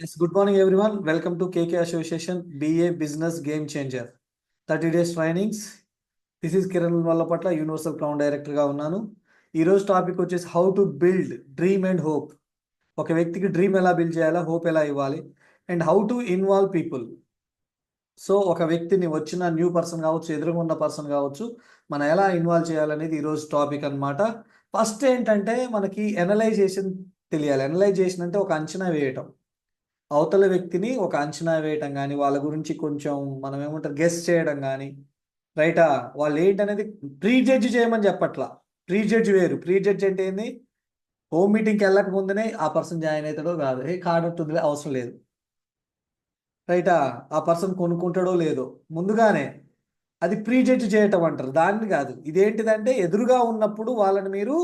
Yes, good morning everyone. Welcome to KK Association BA Business Game Changer. 30 days trainings. This is Kiran Vallapatla, universal crown డైరెక్టర్గా ఉన్నాను. ఈరోజు topic వచ్చేసి how to build dream and hope. ఒక వ్యక్తికి dream ఎలా build చేయాలా, hope ఎలా ఇవ్వాలి, and how to involve people. So ఒక వ్యక్తిని వచ్చిన న్యూ పర్సన్ కావచ్చు, ఎదురుగా ఉన్న పర్సన్ కావచ్చు, మనం ఎలా ఇన్వాల్వ్ చేయాలనేది ఈరోజు టాపిక్ అనమాట. ఫస్ట్ ఏంటంటే మనకి ఎనలైజేషన్ తెలియాలి. ఎనలైజేషన్ అంటే ఒక అంచనా వేయటం, అవతల వ్యక్తిని ఒక అంచనా వేయటం కానీ, వాళ్ళ గురించి కొంచెం మనం ఏమంటారు గెస్ చేయడం కానీ, రైటా. వాళ్ళు ఏంటనేది ప్రీ జడ్జ్ చేయమని చెప్పట్లా. ప్రీ జడ్జ్ వేరు. ప్రీ జడ్జ్ అంటే ఏంది? హోమ్ మీటింగ్కి వెళ్ళక ముందునే ఆ పర్సన్ జాయిన్ అవుతాడో కాదు, ఏ కార్డు ఉంటుంది అవసరం లేదు, రైటా. ఆ పర్సన్ కొనుక్కుంటాడో లేదో ముందుగానే అది ప్రీ జడ్జ్ చేయటం అంటారు, దాన్ని కాదు. ఇదేంటిదంటే ఎదురుగా ఉన్నప్పుడు వాళ్ళని మీరు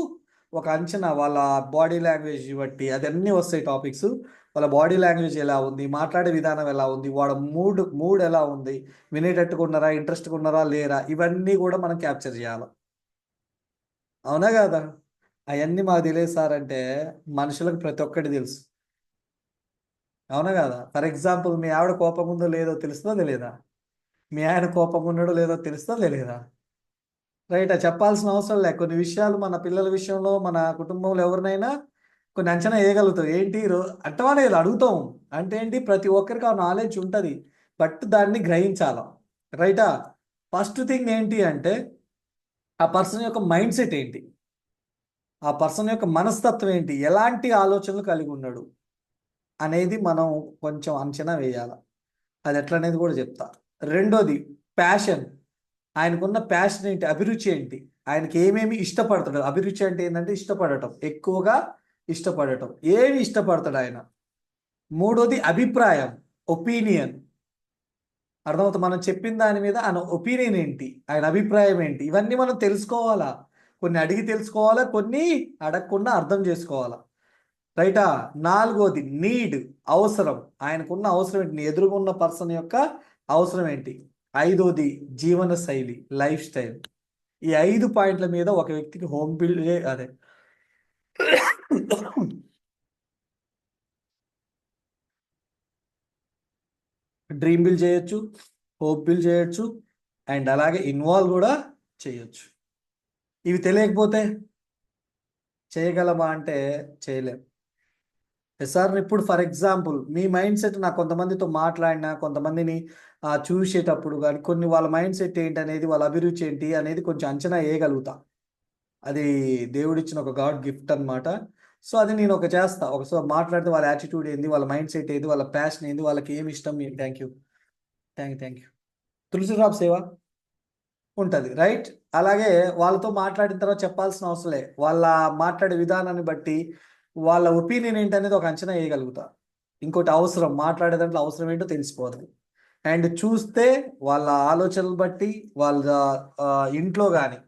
ఒక అంచనా, వాళ్ళ బాడీ లాంగ్వేజ్ బట్టి అదన్నీ వస్తాయి టాపిక్స్. వాళ్ళ బాడీ లాంగ్వేజ్ ఎలా ఉంది, మాట్లాడే విధానం ఎలా ఉంది, వాళ్ళ మూడ్ మూడ్ ఎలా ఉంది, వినేటట్టుగా ఉన్నారా, ఇంట్రెస్ట్గా ఉన్నారా లేరా, ఇవన్నీ కూడా మనం క్యాప్చర్ చేయాలి. అవునా కదా? అవన్నీ మాకు తెలియదు సార్ అంటే మనుషులకు ప్రతి ఒక్కటి తెలుసు. అవునా కదా? ఫర్ ఎగ్జాంపుల్, మీ ఆవిడ కోపం ఉందో లేదో తెలుస్తుందో తెలియదా? మీ ఆయన కోపం ఉన్నాడో లేదో తెలుస్తుందో తెలియదా? రైట్. చెప్పాల్సిన అవసరం లే. కొన్ని విషయాలు మన పిల్లల విషయంలో, మన కుటుంబంలో ఎవరినైనా కొన్ని అంచనా వేయగలుగుతాం. ఏంటి అట్టవనేది అడుగుతాం. అంటే ఏంటి, ప్రతి ఒక్కరికి ఆ నాలెడ్జ్ ఉంటుంది, బట్ దాన్ని గ్రహించాల, రైటా. ఫస్ట్ థింగ్ ఏంటి అంటే ఆ పర్సన్ యొక్క మైండ్ సెట్ ఏంటి, ఆ పర్సన్ యొక్క మనస్తత్వం ఏంటి, ఎలాంటి ఆలోచనలు కలిగి ఉన్నాడు అనేది మనం కొంచెం అంచనా వేయాలి. అది ఎట్లా అనేది కూడా చెప్తా. రెండోది ప్యాషన్. ఆయనకున్న ప్యాషన్ ఏంటి, అభిరుచి ఏంటి, ఆయనకి ఏమేమి ఇష్టపడతాడు. అభిరుచి అంటే ఏంటంటే ఇష్టపడటం, ఎక్కువగా ఇష్టపడటం. ఏమి ఇష్టపడతాడు ఆయన. మూడోది అభిప్రాయం, ఒపీనియన్. అర్థమవుతుంది. మనం చెప్పిన దాని మీద ఆయన ఒపీనియన్ ఏంటి, ఆయన అభిప్రాయం ఏంటి, ఇవన్నీ మనం తెలుసుకోవాలా. కొన్ని అడిగి తెలుసుకోవాలా, కొన్ని అడగకుండా అర్థం చేసుకోవాలా, రైటా. నాలుగోది నీడ్, అవసరం. ఆయనకున్న అవసరం ఏంటి, ఎదురుగున్న పర్సన్ యొక్క అవసరం ఏంటి. ఐదోది జీవన శైలి, లైఫ్ స్టైల్. ఈ 5 పాయింట్ల మీద ఒక వ్యక్తికి హోమ్ బిల్డ్ అదే డ్రీమ్ బిల్డ్ చేయొచ్చు, హోప్ బిల్డ్ చేయొచ్చు, అండ్ అలాగే ఇన్వాల్వ్ కూడా చేయొచ్చు. ఇవి తెలియకపోతే చేయగలమా అంటే చేయలేం. సార్ ఇప్పుడు for example me mind set, నాకు కొంతమందితో మాట్లాడినా, కొంతమందిని చూసేటప్పుడు కానీ కొన్ని వాళ్ళ మైండ్ సెట్ ఏంటి అనేది, వాళ్ళ అభిరుచి ఏంటి అనేది కొంచెం అంచనా వేయగలుగుతా. అది దేవుడిచ్చిన ఒక గాడ్ గిఫ్ట్ అనమాట. సో అది నేను చేస్తా. ఒకసారి మాట్లాడితే వాళ్ళ యాటిట్యూడ్ ఏంది, వాళ్ళ మైండ్ సెట్ ఏంది, వాళ్ళ ప్యాషన్ ఏంది, వాళ్ళకి ఏమి ఇష్టం. Thank you, thank you. Tulsiram సేవ ఉంటుంది, రైట్. అలాగే వాళ్ళతో మాట్లాడిన తర్వాత చెప్పాల్సిన అవసరం లే, వాళ్ళ మాట్లాడే విధానాన్ని బట్టి వాళ్ళ ఒపీనియన్ ఏంటి అనేది ఒక అంచనా వేయగలుగుతా. ఇంకోటి అవసరం, మాట్లాడే దాంట్లో అవసరం ఏంటో తెలిసిపోతుంది. అండ్ చూస్తే వాళ్ళ ఆలోచనలు బట్టి, వాళ్ళ ఇంట్లో కానీ,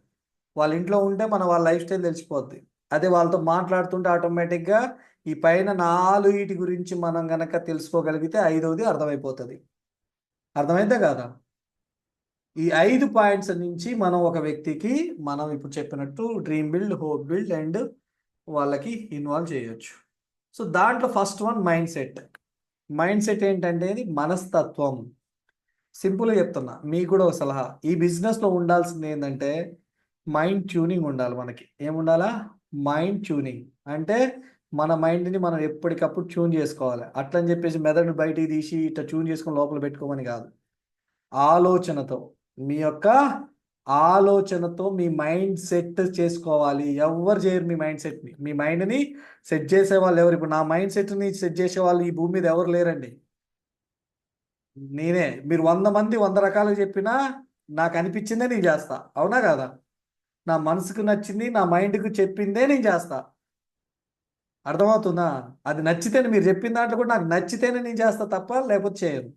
వాళ్ళ ఇంట్లో ఉంటే మన వాళ్ళ లైఫ్ స్టైల్ తెలిసిపోద్ది. అదే వాళ్ళతో మాట్లాడుతుంటే ఆటోమేటిక్గా ఈ పైన 4 గురించి మనం గనక తెలుసుకోగలిగితే ఐదవది అర్థమైపోతుంది. అర్థమైతే కదా? ఈ 5 పాయింట్స్ నుంచి మనం ఒక వ్యక్తికి, మనం ఇప్పుడు చెప్పినట్టు dream build, hope build and వాళ్ళకి ఇన్వాల్వ్ చేయొచ్చు. సో దాంట్లో first one mind set. Mind set ఏంటంటే ఇది మనస్తత్వం. సింపుల్గా చెప్తున్నా, మీకు కూడా ఒక సలహా. ఈ బిజినెస్లో ఉండాల్సింది ఏంటంటే మైండ్ ట్యూనింగ్ ఉండాలి. మనకి ఏముండాలా? Mind tuning. అంటే మన మైండ్ని మనం ఎప్పటికప్పుడు ట్యూన్ చేసుకోవాలి. అట్లని చెప్పేసి మెదడుని బయటికి తీసి ఇట్లా ట్యూన్ చేసుకొని లోపల పెట్టుకోమని కాదు. ఆలోచనతో, మీ యొక్క ఆలోచనతో మీ మైండ్ సెట్ చేసుకోవాలి. ఎవరు చేయరు మీ మైండ్ సెట్ని. మీ మైండ్ని సెట్ చేసే వాళ్ళు ఎవరు? ఇప్పుడు నా మైండ్ సెట్ని సెట్ చేసే వాళ్ళు ఈ భూమి మీద ఎవరు లేరండి, నేనే. మీరు 100 మంది 100 రకాలుగా చెప్పినా నాకు అనిపించిందే నేను చేస్తా. అవునా కదా? నా మనసుకు నచ్చింది, నా మైండ్కి చెప్పిందే నేను చేస్తా. అర్థమవుతుందా? అది నచ్చితేనే, మీరు చెప్పిన దాంట్లో కూడా నాకు నచ్చితేనే నేను చేస్తా తప్ప లేకపోతే చేయను.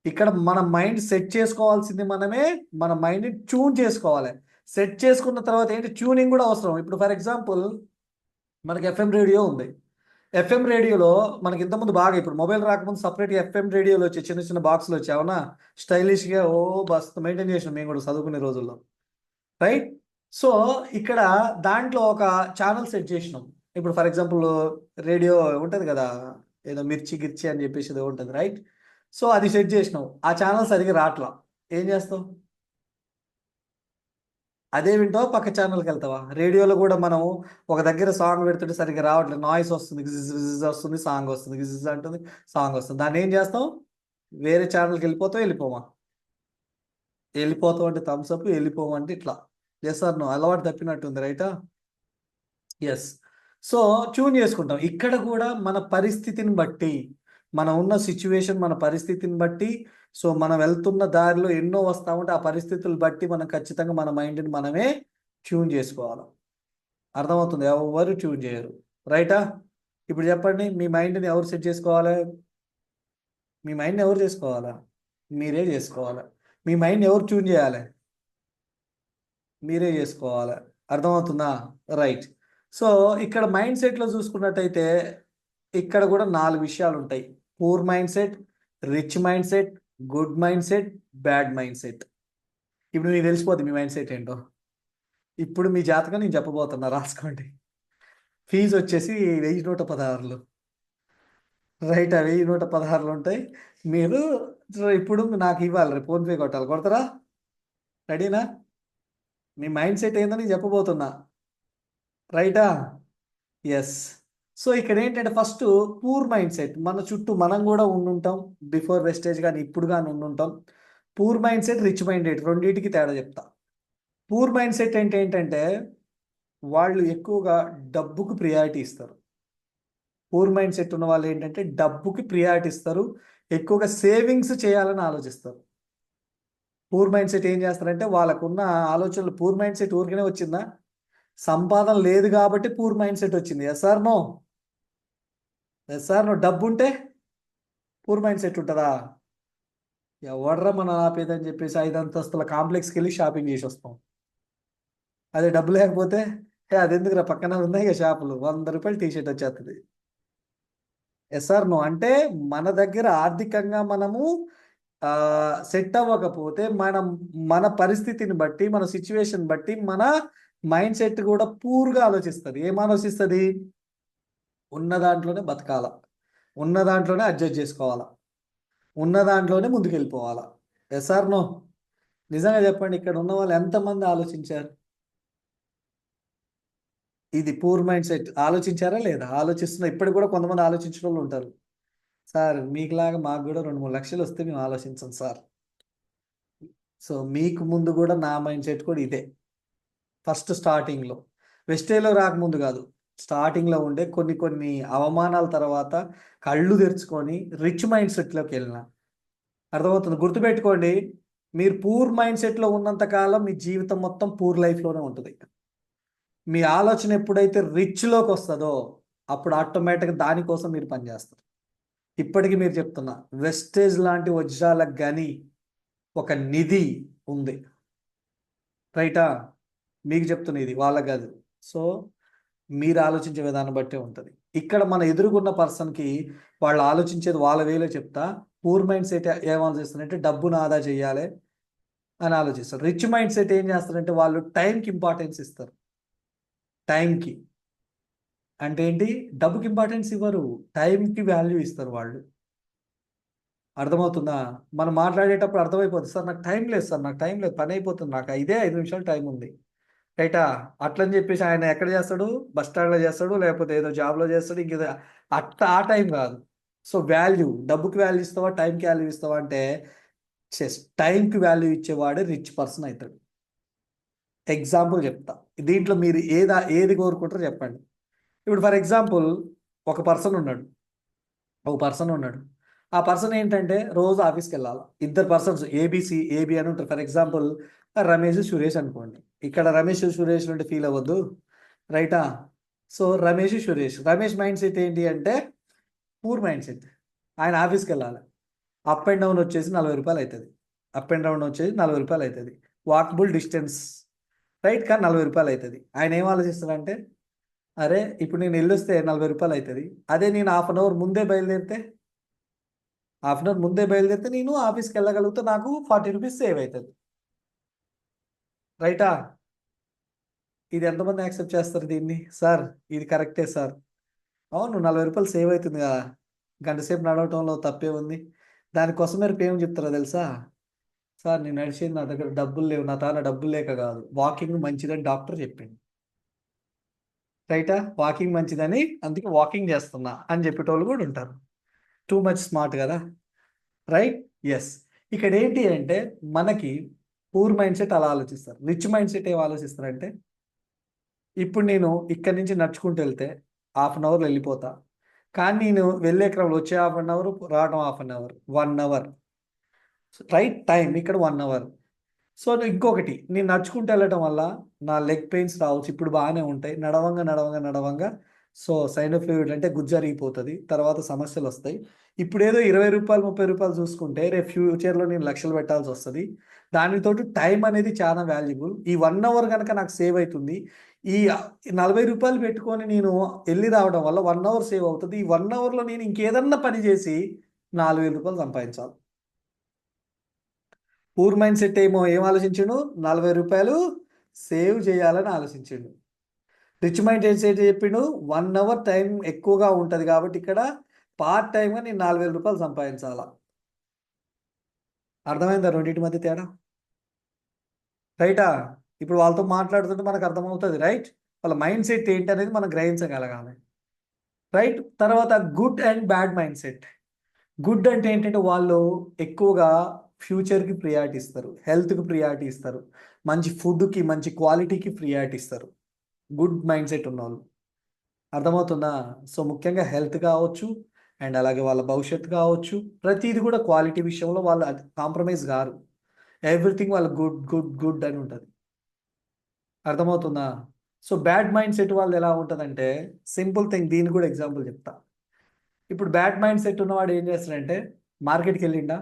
ఇక్కడ మన మైండ్ సెట్ చేసుకోవాల్సింది మనమే. మన మైండ్ని ట్యూన్ చేసుకోవాలి. సెట్ చేసుకున్న తర్వాత ఏంటి, ట్యూనింగ్ కూడా అవసరం. ఇప్పుడు ఫర్ ఎగ్జాంపుల్ మనకి ఎఫ్ఎం రేడియో ఉంది. ఎఫ్ఎం రేడియోలో మనకి ఇంతకుముందు బాగా, ఇప్పుడు మొబైల్ రాకముందు సపరేట్గా ఎఫ్ఎం రేడియోలో వచ్చి చిన్న చిన్న బాక్సులు వచ్చాయి. అవునా? స్టైలిష్గా బస్ మెయింటైన్ చేసినాం మేము కూడా చదువుకునే రోజుల్లో, రైట్. సో ఇక్కడ దాంట్లో ఒక ఛానల్ సెట్ చేసినాం. ఇప్పుడు ఫర్ ఎగ్జాంపుల్ రేడియో ఉంటుంది కదా, ఏదో మిర్చి గిర్చి అని చెప్పేసి ఏదో ఉంటుంది, రైట్? సో అది సెట్ చేసినావు, ఆ ఛానల్ సరిగ్గా రావట్లా, ఏం చేస్తావు? అదే వింటావా, పక్క ఛానల్కి వెళ్తావా? రేడియోలో కూడా మనం ఒక దగ్గర సాంగ్ పెడుతుంటే సరిగ్గా రావట్లేదు, నాయిస్ వస్తుంది, గిజ్ గిజ్ వస్తుంది, సాంగ్ వస్తుంది, గిజ్ గిజ్ అంటుంది, సాంగ్ వస్తుంది, దాన్ని ఏం చేస్తాం? వేరే ఛానల్కి వెళ్ళిపోతావు, వెళ్ళిపోమా? వెళ్ళిపోతావు అంటే థమ్స్ అప్, వెళ్ళిపోమంటే ఇట్లా. Yes or no? అలవాటు తప్పినట్టుంది, రైటా? ఎస్. సో ట్యూన్ చేసుకుంటాం. ఇక్కడ కూడా మన పరిస్థితిని బట్టి, మనం ఉన్న సిచ్యువేషన్, మన పరిస్థితిని బట్టి, సో మనం వెళ్తున్న దారిలో ఎన్నో వస్తా ఉంటే ఆ పరిస్థితులు బట్టి మనం ఖచ్చితంగా మన మైండ్ని మనమే ట్యూన్ చేసుకోవాలి. అర్థమవుతుంది? ఎవరు ట్యూన్ చేయరు, రైటా? ఇప్పుడు చెప్పండి, మీ మైండ్ని ఎవరు సెట్ చేసుకోవాలి? మీ మైండ్ని ఎవరు చేసుకోవాలా? మీరే చేసుకోవాలి. మీ మైండ్ ఎవరు ట్యూన్ చేయాలి? మీరే చేసుకోవాలి. అర్థమవుతుందా? రైట్. సో ఇక్కడ మైండ్ సెట్లో చూసుకున్నట్టయితే ఇక్కడ కూడా 4 విషయాలు ఉంటాయి. Poor mind set, rich mind set, good mind set, bad mind set. ఇప్పుడు మీకు తెలిసిపోతుంది మీ మైండ్ సెట్ ఏంటో. ఇప్పుడు మీ జాతకం నేను చెప్పబోతున్నా, రాసుకోండి. ఫీజు వచ్చేసి 1116. రైట్, 1116 ఉంటాయి. మీరు ఇప్పుడు నాకు ఇవ్వాలి, ఫోన్పే కొట్టాలి, కొడతారా? రెడీనా? మీ మైండ్ సెట్ ఏందని చెప్పబోతున్నా, రైటా? ఎస్. సో ఇక్కడ ఏంటంటే ఫస్ట్ పూర్ మైండ్ సెట్, మన చుట్టూ మనం కూడా ఉండుంటాం, బిఫోర్ వెస్టేజ్ కానీ ఇప్పుడు కానీ ఉండుంటాం. Poor mind set, rich mind set, రెండింటికి తేడా చెప్తా. పూర్ మైండ్ సెట్ అంటే ఏంటంటే వాళ్ళు ఎక్కువగా డబ్బుకు ప్రియారిటీ ఇస్తారు. పూర్ మైండ్ సెట్ ఉన్న వాళ్ళు ఏంటంటే డబ్బుకి ప్రియారిటీ ఇస్తారు, ఎక్కువగా సేవింగ్స్ చేయాలని ఆలోచిస్తారు. పూర్ మైండ్ సెట్ ఏం చేస్తారంటే వాళ్ళకున్న ఆలోచనలు, పూర్ మైండ్ సెట్ ఊరికనే వచ్చిందా? సంపాదన లేదు కాబట్టి పూర్ మైండ్ సెట్ వచ్చింది. Yes or no? Yes or no? డబ్బు ఉంటే పూర్ మైండ్ సెట్ ఉంటుందా? ఎవడ్రా మన ఆపేదని చెప్పేసి 5 అంతస్తుల కాంప్లెక్స్కి వెళ్ళి షాపింగ్ చేసి వస్తాం. అదే డబ్బు లేకపోతే అది ఎందుకురా, పక్కన ఉన్నాయి ఇక షాపులు, 100 రూపాయలు టీషర్ట్ వచ్చేస్తుంది. Yes or no? అంటే మన దగ్గర ఆర్థికంగా మనము సెట్ అవ్వకపోతే మన పరిస్థితిని బట్టి, మన సిచ్యువేషన్ బట్టి మన మైండ్ సెట్ కూడా పూర్గా ఆలోచిస్తుంది. ఏం ఆలోచిస్తుంది? ఉన్న దాంట్లోనే బతకాల, ఉన్న దాంట్లోనే అడ్జస్ట్ చేసుకోవాలా, ఉన్న దాంట్లోనే ముందుకు వెళ్ళిపోవాలా. Yes or no? నిజంగా చెప్పండి, ఇక్కడ ఉన్న వాళ్ళు ఎంతమంది ఆలోచించారు? ఇది పూర్ మైండ్ సెట్. ఆలోచించారా లేదా? ఆలోచిస్తున్నా, ఇప్పటికి కూడా కొంతమంది ఆలోచించిన వాళ్ళు ఉంటారు. సార్ మీకులాగా మాకు కూడా 2-3 లక్షలు వస్తే మేము ఆలోచించాం సార్. సో మీకు ముందు కూడా నా మైండ్ సెట్ కూడా ఇదే. ఫస్ట్ స్టార్టింగ్లో, వెస్టేలో రాకముందు కాదు, స్టార్టింగ్లో ఉండే కొన్ని కొన్ని అవమానాల తర్వాత కళ్ళు తెరుచుకొని రిచ్ మైండ్ సెట్లోకి వెళ్ళిన. అర్థమవుతుంది? గుర్తుపెట్టుకోండి, మీరు పూర్ మైండ్ సెట్లో ఉన్నంత కాలం మీ జీవితం మొత్తం పూర్ లైఫ్లోనే ఉంటుంది. మీ ఆలోచన ఎప్పుడైతే రిచ్లోకి వస్తుందో అప్పుడు ఆటోమేటిక్గా దానికోసం మీరు పనిచేస్తారు. ఇప్పటికీ మీరు చెప్తున్నా, వెస్టేజ్ లాంటి వజ్రాలకు కానీ ఒక నిధి ఉంది, రైటా? మీకు చెప్తున్నా, ఇది వాళ్ళకి కాదు. సో మీరు ఆలోచించే విధానం బట్టే ఉంటుంది. ఇక్కడ మన ఎదురుగున్న పర్సన్కి వాళ్ళు ఆలోచించేది వాళ్ళ వేలో చెప్తా. పూర్ మైండ్ సెట్ ఏం ఆలోచిస్తారంటే డబ్బును ఆదా చేయాలి అని ఆలోచిస్తారు. రిచ్ మైండ్ సెట్ ఏం చేస్తారంటే వాళ్ళు టైంకి ఇంపార్టెన్స్ ఇస్తారు. టైంకి అంటే ఏంటి? డబ్బుకి ఇంపార్టెన్స్ ఇవ్వరు, టైంకి వాల్యూ ఇస్తారు వాళ్ళు. అర్థమవుతుందా? మనం మాట్లాడేటప్పుడు అర్థమైపోతుంది, సార్ నాకు టైం లేదు, సార్ నాకు టైం లేదు, పని అయిపోతుంది, నాకు ఇదే 5 నిమిషాలు టైం ఉంది, రైటా? అట్లని చెప్పేసి ఆయన ఎక్కడ చేస్తాడు? బస్ స్టాండ్లో చేస్తాడు, లేకపోతే ఏదో జాబ్లో చేస్తాడు, ఇంకేదో. ఆ టైం కాదు. సో వాల్యూ, డబ్బుకి వాల్యూ ఇస్తావా, టైంకి వాల్యూ ఇస్తావా అంటే టైంకి వాల్యూ ఇచ్చేవాడే రిచ్ పర్సన్ అవుతాడు. ఎగ్జాంపుల్ చెప్తా, దీంట్లో మీరు ఏది కోరుకుంటారో చెప్పండి. ఇప్పుడు ఫర్ ఎగ్జాంపుల్ ఒక పర్సన్ ఉన్నాడు, ఆ పర్సన్ ఏంటంటే రోజు ఆఫీస్కి వెళ్ళాలి. ఇద్దరు పర్సన్స్ ఏబి అని ఉంటారు. ఫర్ ఎగ్జాంపుల్ రమేష్ సురేష్ అనుకోండి. ఇక్కడ రమేష్ సురేష్ నుండి ఫీల్ అవ్వద్దు, రైటా? సో రమేష్ మైండ్ సెట్ ఏంటి అంటే పూర్ మైండ్ సెట్. ఆయన ఆఫీస్కి వెళ్ళాలి, అప్ అండ్ డౌన్ వచ్చేసి 40 రూపాయలు అవుతుంది, వాకబుల్ డిస్టెన్స్, రైట్? కానీ 40 రూపాయలు అవుతుంది. ఆయన ఏం ఆలోచిస్తాడంటే, అరే ఇప్పుడు నేను వెళ్ళొస్తే 40 రూపాయలు అవుతుంది, అదే నేను హాఫ్ అన్ అవర్ ముందే బయలుదేరితే నేను ఆఫీస్కి వెళ్ళగలుగుతా, నాకు 40 రూపీస్ సేవ్ అవుతుంది, రైటా? ఇది ఎంతమంది యాక్సెప్ట్ చేస్తారు దీన్ని? సార్ ఇది కరెక్టే సార్, అవును 40 రూపాయలు సేవ్ అవుతుంది కదా, గంట సేపు నడవటంలో తప్పే ఉంది. దానికోసం మీరు ఏం చెప్తారో తెలుసా? సార్ నేను నడిచేది నా దగ్గర డబ్బులు లేవు, నా తాన డబ్బులు లేక కాదు, వాకింగ్ మంచిదని డాక్టర్ చెప్పింది. రైటా? వాకింగ్ మంచిదని అందుకే వాకింగ్ చేస్తున్నా అని చెప్పేటోళ్ళు కూడా ఉంటారు. టూ మచ్ స్మార్ట్ కదా, రైట్? ఎస్. ఇక్కడ ఏంటి అంటే మనకి పూర్ మైండ్ సెట్ అలా ఆలోచిస్తారు. రిచ్ మైండ్ సెట్ ఏం ఆలోచిస్తారంటే, ఇప్పుడు నేను ఇక్కడి నుంచి నడుచుకుంటూ వెళ్తే హాఫ్ అన్ అవర్లో వెళ్ళిపోతా, కానీ నేను వెళ్ళే క్రమంలో వచ్చే హాఫ్ అన్ అవర్, రావడం half an hour, 1 hour, right? Time ఇక్కడ 1 అవర్. సో ఇంకొకటి, నేను నడుచుకుంటూ వెళ్ళటం వల్ల నా లెగ్ పెయిన్స్ రావచ్చు, ఇప్పుడు బాగానే ఉంటాయి. నడవంగా నడవంగా నడవంగా సో సైనో ఫ్లూయిడ్ అంటే గుజ్జరిగిపోతుంది, తర్వాత సమస్యలు వస్తాయి. ఇప్పుడు ఏదో 20 రూపాయలు 30 రూపాయలు చూసుకుంటే రేపు ఫ్యూచర్లో నేను లక్షలు పెట్టాల్సి వస్తుంది. దానితోటి టైం అనేది చాలా వాల్యుబుల్. ఈ 1 అవర్ కనుక నాకు సేవ్ అవుతుంది. ఈ 40 రూపాయలు పెట్టుకొని నేను వెళ్ళి రావడం వల్ల 1 అవర్ సేవ్ అవుతుంది. ఈ 1 అవర్లో నేను ఇంకేదన్నా పని చేసి 4,000 రూపాయలు సంపాదించాలి. పూర్ మైండ్ సెట్ ఏమో ఏం ఆలోచించిండు? 40 రూపాయలు సేవ్ చేయాలని ఆలోచించిండు. రిచ్ మైండ్ సెట్ చెప్పిండు 1 అవర్ టైం ఎక్కువగా ఉంటుంది కాబట్టి ఇక్కడ పార్ట్ టైంగా నేను 4,000 రూపాయలు సంపాదించాలా. అర్థమైందా రెండింటి మధ్య తేడా? రైటా? ఇప్పుడు వాళ్ళతో మాట్లాడుతుంటే మనకు అర్థమవుతుంది, రైట్? వాళ్ళ మైండ్ సెట్ ఏంటి అనేది మనం గ్రహించగలగాలి, రైట్? తర్వాత good and bad mind set. Good అంటే ఏంటంటే వాళ్ళు ఎక్కువగా ఫ్యూచర్కి ప్రియారిటీ ఇస్తారు, హెల్త్కి ప్రియారిటీ ఇస్తారు, మంచి ఫుడ్కి మంచి క్వాలిటీకి ప్రియారిటీ ఇస్తారు. గుడ్ మైండ్ సెట్ ఉన్నవాళ్ళు. అర్థమవుతుందా? సో ముఖ్యంగా హెల్త్ కావచ్చు, అండ్ అలాగే వాళ్ళ భవిష్యత్తు కావచ్చు, ప్రతిది కూడా క్వాలిటీ విషయంలో వాళ్ళు కాంప్రమైజ్ కారు. ఎవ్రీథింగ్ వాళ్ళు గుడ్ గుడ్ గుడ్ అని ఉంటుంది. అర్థమవుతుందా? సో బ్యాడ్ మైండ్ సెట్ వాళ్ళు ఎలా ఉంటుందంటే, సింపుల్ థింగ్, దీనికి కూడా ఎగ్జాంపుల్ చెప్తా. ఇప్పుడు బ్యాడ్ మైండ్ సెట్ ఉన్నవాడు ఏం చేస్తాడంటే, మార్కెట్కి వెళ్ళిండా,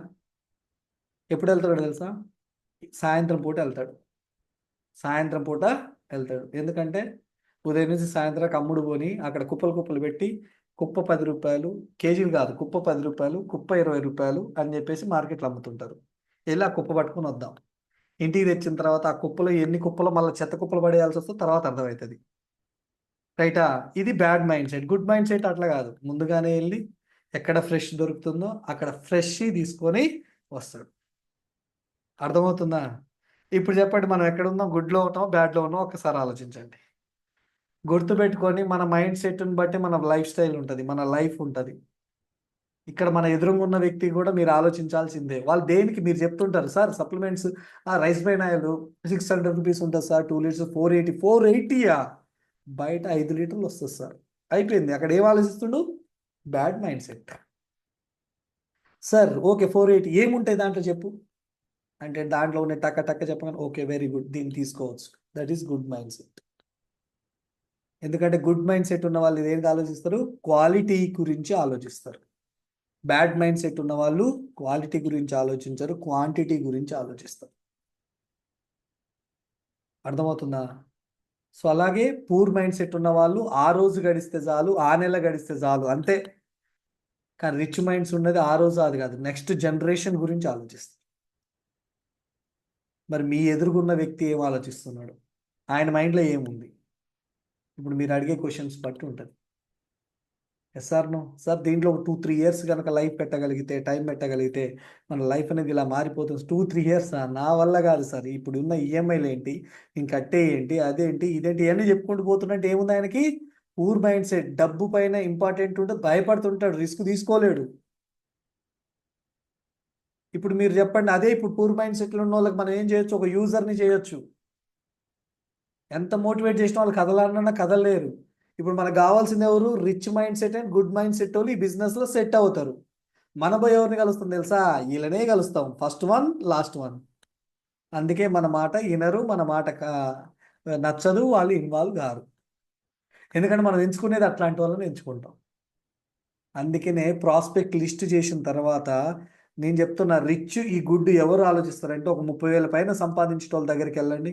ఎప్పుడు వెళ్తాడు తెలుసా? సాయంత్రం పూట వెళ్తాడు. సాయంత్రం పూట వెళ్తాడు ఎందుకంటే ఉదయం నుంచి సాయంత్రం అమ్ముడు పోని అక్కడ కుప్పలు కుప్పలు పెట్టి, కుప్ప 10 రూపాయలు, కేజీలు కాదు, కుప్ప 10 రూపాయలు, కుప్ప 20 రూపాయలు అని చెప్పేసి మార్కెట్లో అమ్ముతుంటారు. వెళ్ళి ఆ కుప్ప పట్టుకొని వద్దాం. ఇంటికి తెచ్చిన తర్వాత ఆ కుప్పలో ఎన్ని కుప్పలు మళ్ళీ చెత్త కుప్పలు పడేయాల్సి వస్తుందో తర్వాత అర్థమవుతుంది, రైటా? ఇది bad mind set. Good mind set అట్లా కాదు, ముందుగానే వెళ్ళి ఎక్కడ ఫ్రెష్ దొరుకుతుందో అక్కడ ఫ్రెష్ తీసుకొని వస్తాడు. అర్థమవుతుందా? ఇప్పుడు చెప్పండి, మనం ఎక్కడ ఉన్నాం, గుడ్లో ఉన్నాం బ్యాడ్లో ఉన్నాం, ఒక్కసారి ఆలోచించండి. గుర్తుపెట్టుకొని మన మైండ్ సెట్ని బట్టి మన లైఫ్ స్టైల్ ఉంటుంది, మన లైఫ్ ఉంటుంది. ఇక్కడ మన ఎదురుగా ఉన్న వ్యక్తి కూడా మీరు ఆలోచించాల్సిందే. వాళ్ళు దేనికి మీరు చెప్తుంటారు, sir supplements, rice bran oil 600 rupees ఉంటుంది సార్, 2 లీటర్స్ 480. బయట 5 లీటర్లు వస్తుంది సార్. అయిపోయింది. అక్కడ ఏం ఆలోచిస్తుండు? Bad mind set. Sir okay 480 ఏముంటాయి దాంట్లో చెప్పు అంటే, దాంట్లో ఉన్న టక్క టక్క చెప్పగానే ఓకే వెరీ గుడ్ దీన్ని తీసుకోవచ్చు. That is good mind set. ఎందుకంటే గుడ్ మైండ్ సెట్ ఉన్న వాళ్ళు ఏంటి ఆలోచిస్తారు? క్వాలిటీ గురించి ఆలోచిస్తారు. బ్యాడ్ మైండ్ సెట్ ఉన్న వాళ్ళు క్వాలిటీ గురించి ఆలోచించరు, క్వాంటిటీ గురించి ఆలోచిస్తారు. అర్థమవుతుందా? సో అలాగే పూర్ మైండ్ సెట్ ఉన్న వాళ్ళు ఆ రోజు గడిస్తే చాలు, ఆ నెల గడిస్తే చాలు అంతే. కానీ రిచ్ మైండ్స్ ఉన్నది ఆ రోజు అది కాదు, నెక్స్ట్ జనరేషన్ గురించి ఆలోచిస్తారు. మరి మీ ఎదురుగున్న వ్యక్తి ఏం ఆలోచిస్తున్నాడు, ఆయన మైండ్లో ఏముంది? ఇప్పుడు మీరు అడిగే క్వశ్చన్స్ బట్టి ఉంటుంది. Yes or no? సార్ దీంట్లో 2-3 ఇయర్స్ కనుక లైఫ్ పెట్టగలిగితే, టైం పెట్టగలిగితే మన లైఫ్ అనేది ఇలా మారిపోతుంది. 2-3 ఇయర్స్ నా వల్ల కాదు సార్, ఇప్పుడు ఉన్న ఈఎంఐలు ఏంటి, ఇంక కట్టే ఏంటి, అదేంటి ఇదేంటి ఇవన్నీ చెప్పుకుంటూ పోతున్నట్టు ఏముంది ఆయనకి? Poor mind set. డబ్బు పైన ఇంపార్టెంట్ ఉంటే భయపడుతుంటాడు, రిస్క్ తీసుకోలేడు. ఇప్పుడు మీరు చెప్పండి, అదే ఇప్పుడు పూర్ మైండ్ సెట్లో ఉన్న వాళ్ళకి మనం ఏం చేయొచ్చు? ఒక యూజర్ని చేయొచ్చు. ఎంత మోటివేట్ చేసిన వాళ్ళు కదలన్నా కదలలేరు. ఇప్పుడు మనకు కావాల్సింది ఎవరు? Rich mind set and good mind set వాళ్ళు ఈ బిజినెస్లో సెట్ అవుతారు. మన పోయి ఎవరిని కలుస్తాం తెలుసా? వీళ్ళనే కలుస్తాం, ఫస్ట్ వన్ లాస్ట్ వన్. అందుకే మన మాట వినరు, మన మాట నచ్చదు, వాళ్ళు ఇన్వాల్వ్ కారు. ఎందుకంటే మనం ఎంచుకునేది అట్లాంటి వాళ్ళని ఎంచుకుంటాం. అందుకనే ప్రాస్పెక్ట్ లిస్ట్ చేసిన తర్వాత నేను చెప్తున్నా, రిచ్ ఈ గుడ్ ఎవరు ఆలోచిస్తారంటే ఒక 30,000 పైన సంపాదించే వాళ్ళ దగ్గరికి వెళ్ళండి,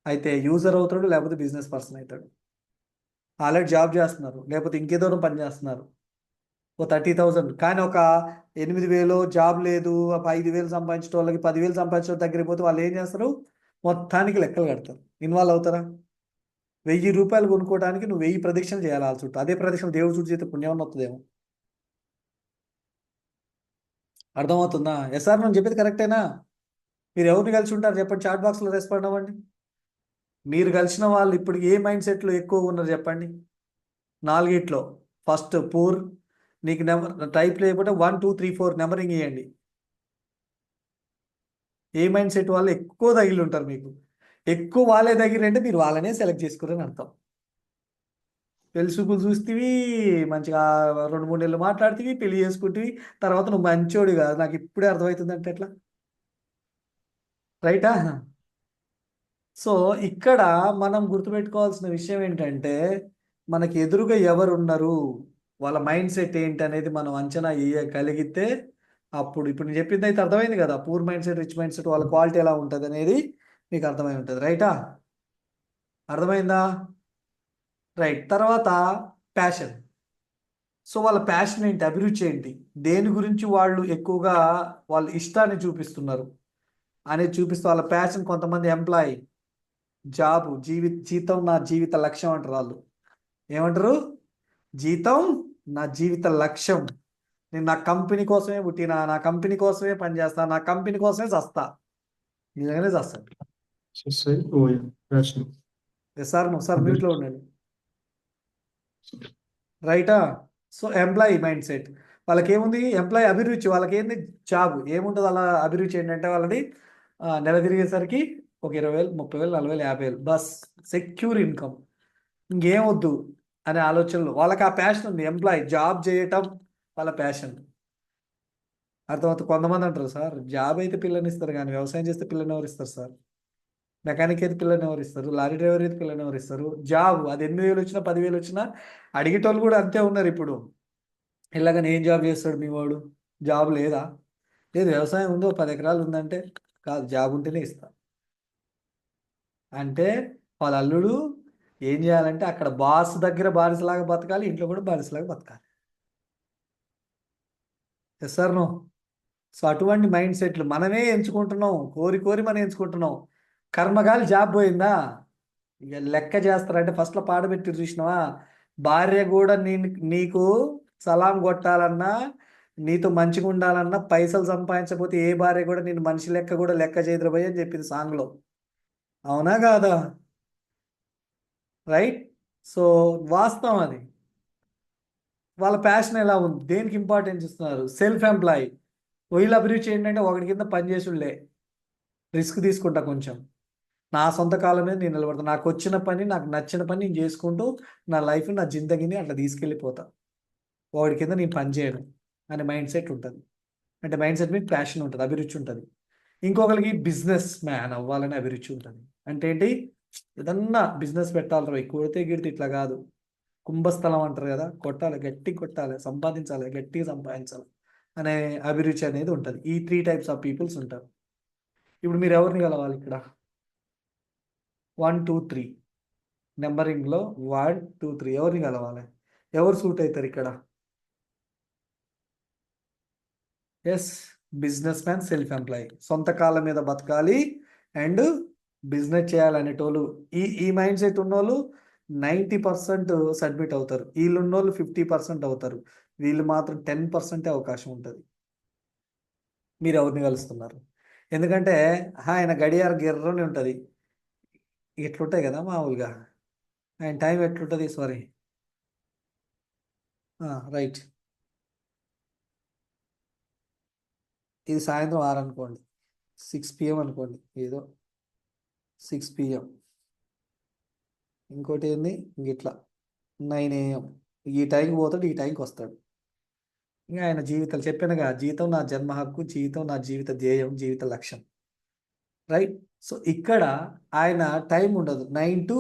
అయితే యూజర్ అవుతాడు, లేకపోతే బిజినెస్ పర్సన్ అవుతాడు. ఆల్రెడీ జాబ్ చేస్తున్నారు, లేకపోతే ఇంకేదో పని చేస్తున్నారు, ఓ 30,000. కానీ ఒక 8,000 జాబ్ లేదు, 5,000 సంపాదించే వాళ్ళకి 10,000 సంపాదించే వాళ్ళ దగ్గరికి పోతే వాళ్ళు ఏం చేస్తారు? మొత్తానికి లెక్కలు కడతారు. ఇన్వాల్వ్ అవుతారా? 1,000 రూపాయలు కొనుక్కోవడానికి నువ్వు 1000 ప్రదక్షిణలు చేయాల్సి ఉంటుంది. అదే ప్రదక్షిణ దేవుడు చుట్టూ చేస్తే పుణ్యం వస్తుందేమో. అర్థమవుతుందా? ఎస్ఆర్ నేను చెప్పేది కరెక్టేనా? మీరు ఎవరిని కలిసి ఉంటారు చెప్పండి, చాట్ బాక్స్లో రెస్పాండ్ అవ్వండి. మీరు కలిసిన వాళ్ళు ఇప్పుడు ఏ మైండ్ సెట్లో ఎక్కువగా ఉన్నారు చెప్పండి. నాలుగిట్లో ఫస్ట్ పూర్. నీకు నెంబర్ టైప్ లేకపోతే 1 2 3 4 నెంబరింగ్ ఇవ్వండి. ఏ మైండ్ సెట్ వాళ్ళు ఎక్కువ తగిలి ఉంటారు మీకు. ఎక్కువ వాళ్ళే తగిలంటే మీరు వాళ్ళనే సెలెక్ట్ చేసుకురని అర్థం. పెళ్లి చూపులు చూస్తేవి, మంచిగా 2 3 నెలలు మాట్లాడుతీవి, పెళ్లి చేసుకుంటేవి, తర్వాత నువ్వు మంచోడు కాదు నాకు ఇప్పుడే అర్థమవుతుంది అంటే ఎట్లా? రైటా? సో ఇక్కడ మనం గుర్తుపెట్టుకోవాల్సిన విషయం ఏంటంటే, మనకి ఎదురుగా ఎవరు ఉన్నారు, వాళ్ళ మైండ్ సెట్ ఏంటి అనేది మనం అంచనా వేయగలిగితే అప్పుడు ఇప్పుడు నేను చెప్పింది అయితే అర్థమైంది కదా. Poor mind set, rich mind set, వాళ్ళ క్వాలిటీ ఎలా ఉంటుంది అనేది మీకు అర్థమై ఉంటుంది. రైటా? అర్థమైందా? రైట్. తర్వాత ప్యాషన్. సో వాళ్ళ ప్యాషన్ ఏంటి, అభిరుచి ఏంటి, దేని గురించి వాళ్ళు ఎక్కువగా వాళ్ళ ఇష్టాన్ని చూపిస్తున్నారు అనేది చూపిస్తూ వాళ్ళ ప్యాషన్. కొంతమంది ఎంప్లాయీ, జాబు, జీతం నా జీవిత లక్ష్యం అంటారు వాళ్ళు. ఏమంటారు? జీతం నా జీవిత లక్ష్యం. నేను నా కంపెనీ కోసమే పుట్టినా, నా కంపెనీ కోసమే పనిచేస్తా, నా కంపెనీ కోసమే చస్తా. నిజంగానే చస్తాను. Isso aí, oi, próximo. Sir ఒకసారి మ్యూట్లో ఉండండి. రైటా? సో ఎంప్లాయీ మైండ్ సెట్ వాళ్ళకి ఏముంది, ఎంప్లాయీ అభిరుచి వాళ్ళకి ఏంది, జాబ్ ఏముంటుంది అలా అభిరుచి ఏంటంటే వాళ్ళది నెల తిరిగేసరికి ఒక 20,000 30,000 40,000 50,000 బస్, సెక్యూర్ ఇన్కమ్, ఇంకేం వద్దు అనే ఆలోచనలు. వాళ్ళకి ఆ ప్యాషన్ ఉంది. ఎంప్లాయీ జాబ్ చేయటం వాళ్ళ ప్యాషన్. అర్థమవుతుంది. కొంతమంది అంటారు సార్ జాబ్ అయితే పిల్లని ఇస్తారు కానీ వ్యవసాయం చేస్తే పిల్లని ఎవరు ఇస్తారు సార్, మెకానిక్ అయితే పిల్లని ఎవరు ఇస్తారు, లారీ డ్రైవర్ అయితే పిల్లని ఎవరు ఇస్తారు. జాబ్ అది 8,000 వచ్చినా 10,000 వచ్చినా అడిగేటోళ్ళు కూడా అంతే ఉన్నారు ఇప్పుడు. ఇలాగని ఏం జాబ్ చేస్తాడు మీ వాడు, జాబ్ లేదా? లేదు. వ్యవసాయం ఉందో 10 ఎకరాలు ఉందంటే కాదు, జాబ్ ఉంటేనే ఇస్తా అంటే వాళ్ళ అల్లుడు ఏం చేయాలంటే అక్కడ బాస్ దగ్గర బానిసలాగా బతకాలి, ఇంట్లో కూడా బానిసలాగా బతకాలి. Yes or no? సో అటువంటి మైండ్ సెట్లు మనమే ఎంచుకుంటున్నాం, కోరి కోరి మనం ఎంచుకుంటున్నాం. కర్మగాలి జాబ్ పోయిందా ఇక లెక్క చేస్తారంటే ఫస్ట్లో పాట పెట్టి చూసినావా, భార్య కూడా నీకు సలాం కొట్టాలన్నా, నీతో మంచిగా ఉండాలన్నా, పైసలు సంపాదించకపోతే ఏ భార్య కూడా నేను మనిషి లెక్క కూడా లెక్క చేయదురు భయ్ అని చెప్పింది సాంగ్లో. అవునా కాదా? రైట్. సో వాస్తవం అది. వాళ్ళ ప్యాషన్ ఎలా ఉంది, దేనికి ఇంపార్టెన్స్ ఇస్తున్నారు, సెల్ఫ్ ఎంప్లాయీ. వీళ్ళ అభిరుచి ఏంటంటే ఒకటి కింద పని చేసుళ్లే, రిస్క్ తీసుకుంటా కొంచెం, నా సొంత కాలం మీద నేను నిలబడతా, నాకు వచ్చిన పని నాకు నచ్చిన పని నేను చేసుకుంటూ నా లైఫ్ నా జిందగీని అట్లా తీసుకెళ్ళిపోతా, వాడి కింద నేను పని చేయను అనే మైండ్ సెట్ ఉంటుంది. అంటే మైండ్ సెట్ మీద ప్యాషన్ ఉంటుంది, అభిరుచి ఉంటుంది. ఇంకొకరికి బిజినెస్ మ్యాన్ అవ్వాలని అభిరుచి ఉంటుంది. అంటే ఏంటి, ఏదన్నా బిజినెస్ పెట్టాలి, కొడితే గిడితే ఇట్లా కాదు, కుంభస్థలం అంటారు కదా, కొట్టాలి, గట్టి కొట్టాలి, సంపాదించాలి, గట్టిగా సంపాదించాలి అనే అభిరుచి అనేది ఉంటుంది. ఈ 3 టైప్స్ ఆఫ్ పీపుల్స్ ఉంటారు. ఇప్పుడు మీరు ఎవరిని కలవాలి ఇక్కడ? 1 2 3 నెంబరింగ్లో 1 2 3 ఎవరిని కలవాలి? ఎవరు సూట్ అవుతారు ఇక్కడ? Yes, businessman, self employee, సొంత కాళ్ళ మీద బతకాలి అండ్ బిజినెస్ చేయాలనేటోళ్ళు. ఈ మైండ్ సెట్ ఉన్నోళ్ళు 90% సబ్మిట్ అవుతారు. వీళ్ళు ఉన్నోళ్ళు 50% అవుతారు. వీళ్ళు మాత్రం 10% అవకాశం ఉంటుంది. మీరు ఎవరిని కలుస్తున్నారు? ఎందుకంటే ఆయన గడియార గిర్రని ఉంటుంది, ఎట్లుంటాయి కదా మామూలుగా, ఆయన టైం ఎట్లుంటుంది, సారీ రైట్, ఇది సాయంత్రం 6 అనుకోండి, 6 PM అనుకోండి, ఏదో 6 PM. ఇంకోటి ఏంది ఇట్లా 9 AM. ఈ టైంకి పోతాడు, ఈ టైంకి వస్తాడు. ఇంకా ఆయన జీవితాలు చెప్పానుగా, జీవితం నా జన్మ హక్కు, జీవితం నా జీవిత ధ్యేయం, జీవిత లక్ష్యం. రైట్. సో ఇక్కడ ఆయన టైం ఉండదు, 9 to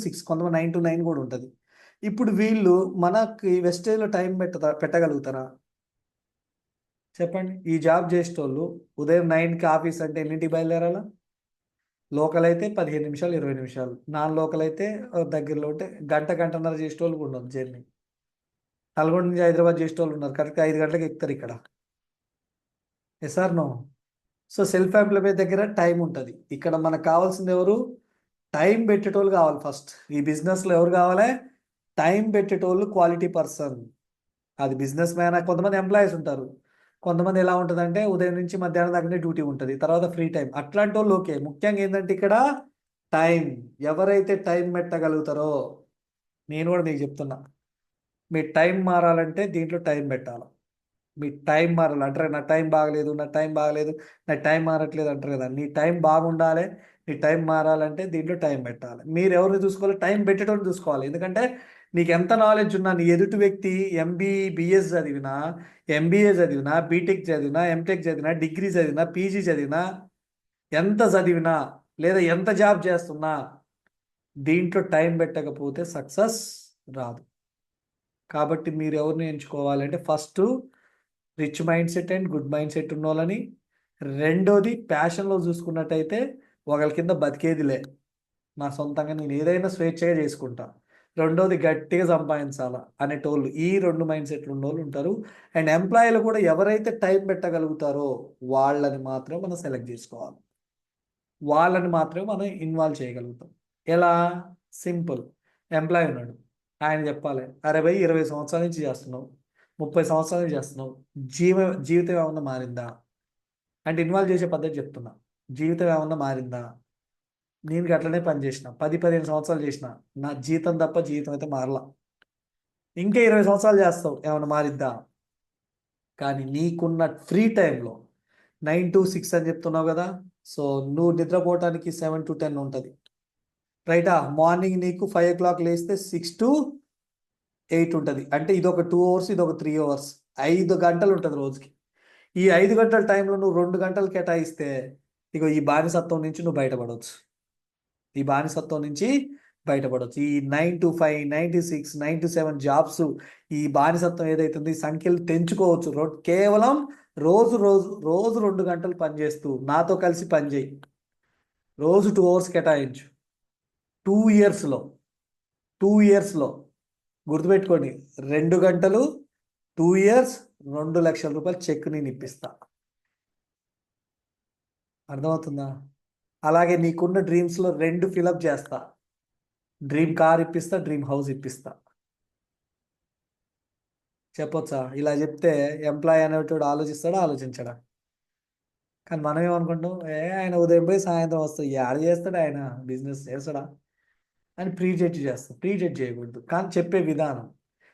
6, కొంతమంది 9 to 9 కూడా ఉంటుంది. ఇప్పుడు వీళ్ళు మనకి వెస్టేజ్లో టైం పెట్టగలుగుతారా చెప్పండి? ఈ జాబ్ చేసేటోళ్ళు ఉదయం 9కి ఆఫీస్ అంటే ఎన్నింటికి బయలుదేరాలా? లోకల్ అయితే 15 నిమిషాలు 20 నిమిషాలు, నాన్ లోకల్ అయితే దగ్గరలో ఉంటే గంటన్నర చేసేటోళ్ళు కూడా ఉన్నారు జర్నీ. నల్గొండ నుంచి హైదరాబాద్ చేసేటోళ్ళు ఉన్నారు, కరెక్ట్గా 5 గంటలకు ఎక్కుతారు ఇక్కడ. Yes or no? So self employ దగ్గర టైం ఉంటుంది. ఇక్కడ మనకు కావాల్సింది ఎవరు? టైం పెట్టేటోళ్ళు కావాలి ఫస్ట్. ఈ బిజినెస్లో ఎవరు కావాలి? టైం పెట్టేటోళ్ళు, క్వాలిటీ పర్సన్. అది బిజినెస్ మ్యాన్. కొంతమంది ఎంప్లాయీస్ ఉంటారు, కొంతమంది ఎలా ఉంటుందంటే ఉదయం నుంచి మధ్యాహ్నం దాకానే డ్యూటీ ఉంటుంది, తర్వాత ఫ్రీ టైం. అట్లాంటి వాళ్ళు ఓకే. ముఖ్యంగా ఏంటంటే ఇక్కడ టైం, ఎవరైతే టైం పెట్టగలుగుతారో, నేను కూడా మీకు చెప్తున్నా, మీ టైం మారాలంటే దీంట్లో టైం పెట్టాలి. మీ టైం మారాలి. అంటారు నా టైం బాగలేదు, నా టైం బాగలేదు, నా టైం మారట్లేదు అంటారు కదా. నీ టైం బాగుండాలి, నీ టైం మారాలంటే దీంట్లో టైం పెట్టాలి. మీరు ఎవరిని చూసుకోవాలి? టైం పెట్టడం చూసుకోవాలి. ఎందుకంటే నీకు ఎంత నాలెడ్జ్ ఉన్నా, నీ ఎదుటి వ్యక్తి ఎంబీబీఎస్ చదివినా, ఎంబీఏ చదివినా, బీటెక్ చదివినా, ఎంటెక్ చదివినా, డిగ్రీ చదివినా, పీజీ చదివినా, ఎంత చదివినా లేదా ఎంత జాబ్ చేస్తున్నా దీంట్లో టైం పెట్టకపోతే సక్సెస్ రాదు. కాబట్టి మీరు ఎవరిని ఎంచుకోవాలంటే first rich mind set and good mind set ఉన్న వాళ్ళని. రెండోది ప్యాషన్లో చూసుకున్నట్టయితే ఒకరి కింద బతికేదిలే, నా సొంతంగా నేను ఏదైనా స్వేచ్ఛగా చేసుకుంటా. రెండోది గట్టిగా సంపాదించాలా అనేటోళ్ళు, ఈ రెండు మైండ్ సెట్లు ఉన్నోళ్ళు ఉంటారు. అండ్ ఎంప్లాయీలు కూడా ఎవరైతే టైం పెట్టగలుగుతారో వాళ్ళని మాత్రమే మనం సెలెక్ట్ చేసుకోవాలి, వాళ్ళని మాత్రమే మనం ఇన్వాల్వ్ చేయగలుగుతాం. ఎలా? సింపుల్. ఎంప్లాయీ ఉన్నాడు, ఆయన చెప్పాలి, అరే భయ్ 20 సంవత్సరాల నుంచి చేస్తున్నావు, 30 సంవత్సరాల నుంచి చేస్తున్నావు, జీవ జీవితం ఏమన్నా మారిందా అంటే ఇన్వాల్వ్ చేసే పద్ధతి చెప్తున్నా. జీవితం ఏమన్నా మారిందా? నేను అట్లనే పని చేసిన 10-15 సంవత్సరాలు చేసిన, నా జీతం తప్ప జీవితం అయితే మారలా. ఇంకా 20 సంవత్సరాలు చేస్తావు, ఏమన్నా మారిద్దా? కానీ నీకున్న ఫ్రీ టైంలో 9 to 6 అని చెప్తున్నావు కదా, సో నువ్వు నిద్రపోవటానికి 7 to 10 ఉంటుంది, రైటా? మార్నింగ్ నీకు 5 o'clock లేస్తే 6 to 8 ఉంటుంది, అంటే ఇది ఒక 2 hours, ఇది ఒక 3 hours, 5 గంటలు ఉంటుంది రోజుకి. ఈ 5 గంటల టైంలో నువ్వు 2 గంటలు కేటాయిస్తే ఇగో ఈ బానిసత్వం నుంచి నువ్వు బయటపడవచ్చు. ఈ బానిసత్వం నుంచి బయటపడవచ్చు. ఈ 9 to 5, 9 to 6, 9 to 7 జాబ్స్, ఈ బానిసత్వం ఏదైతుంది సంఖ్యలు తెంచుకోవచ్చు. కేవలం రోజు రోజు రోజు 2 గంటలు పనిచేస్తూ నాతో కలిసి పనిచేయి, రోజు 2 hours కేటాయించు. 2 yearsలో 2 yearsలో గుర్తుపెట్టుకోండి, 2 గంటలు 2 years, 2 లక్షల రూపాయలు చెక్ నేను ఇప్పిస్తా. అర్థమవుతుందా? అలాగే నీకున్న డ్రీమ్స్లో 2 ఫిలప్ చేస్తా. డ్రీమ్ కార్ ఇప్పిస్తా, డ్రీమ్ హౌస్ ఇప్పిస్తా. చెప్పొచ్చా? ఇలా చెప్తే ఎంప్లాయ్ అనేటోడు ఆలోచిస్తాడా, ఆలోచించడా? కానీ మనం ఏమనుకుంటాం, ఆయన ఉదయం పోయి సాయంత్రం వస్తాడు, యాడ చేస్తాడు ఆయన, బిజినెస్ చేస్తాడా అని ప్రీజడ్జ్ చేస్తాం. ప్రీజడ్జ్ చేయకూడదు, కానీ చెప్పే విధానం.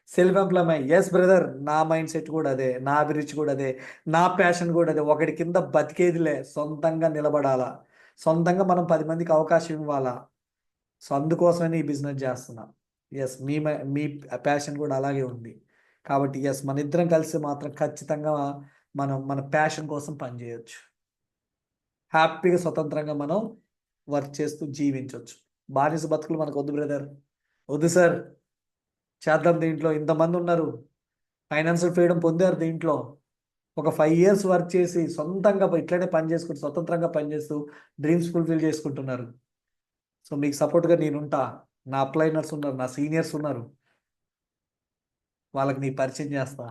సెల్ఫ్ ఎంప్లాయ్మెంట్, ఎస్ బ్రదర్, నా మైండ్ సెట్ కూడా అదే, నా అభిరుచి కూడా అదే, నా ప్యాషన్ కూడా అదే. ఒకటి కింద బతికేదిలే, సొంతంగా నిలబడాలా, సొంతంగా మనం 10 మందికి అవకాశం ఇవ్వాలా. సో అందుకోసమని ఈ బిజినెస్ చేస్తున్నా. ఎస్, మీ ప్యాషన్ కూడా అలాగే ఉంది. కాబట్టి ఎస్, మన ఇద్దరం కలిసి మాత్రం ఖచ్చితంగా మనం మన ప్యాషన్ కోసం పనిచేయొచ్చు. హ్యాపీగా స్వతంత్రంగా మనం వర్క్ చేస్తూ జీవించవచ్చు. బానిస బతుకులు మనకు వద్దు బ్రదర్, వద్దు సార్. చేద్దాం, దీంట్లో ఇంతమంది ఉన్నారు, ఫైనాన్షియల్ ఫ్రీడమ్ పొందారు దీంట్లో. ఒక 5 years వర్క్ చేసి సొంతంగా ఇట్లనే పని చేసుకుంటూ స్వతంత్రంగా పనిచేస్తూ డ్రీమ్స్ ఫుల్ఫిల్ చేసుకుంటున్నారు. సో మీకు సపోర్ట్గా నేనుంటా. నా అప్లైనర్స్ ఉన్నారు, నా సీనియర్స్ ఉన్నారు, వాళ్ళకి నీ పరిచయం చేస్తా,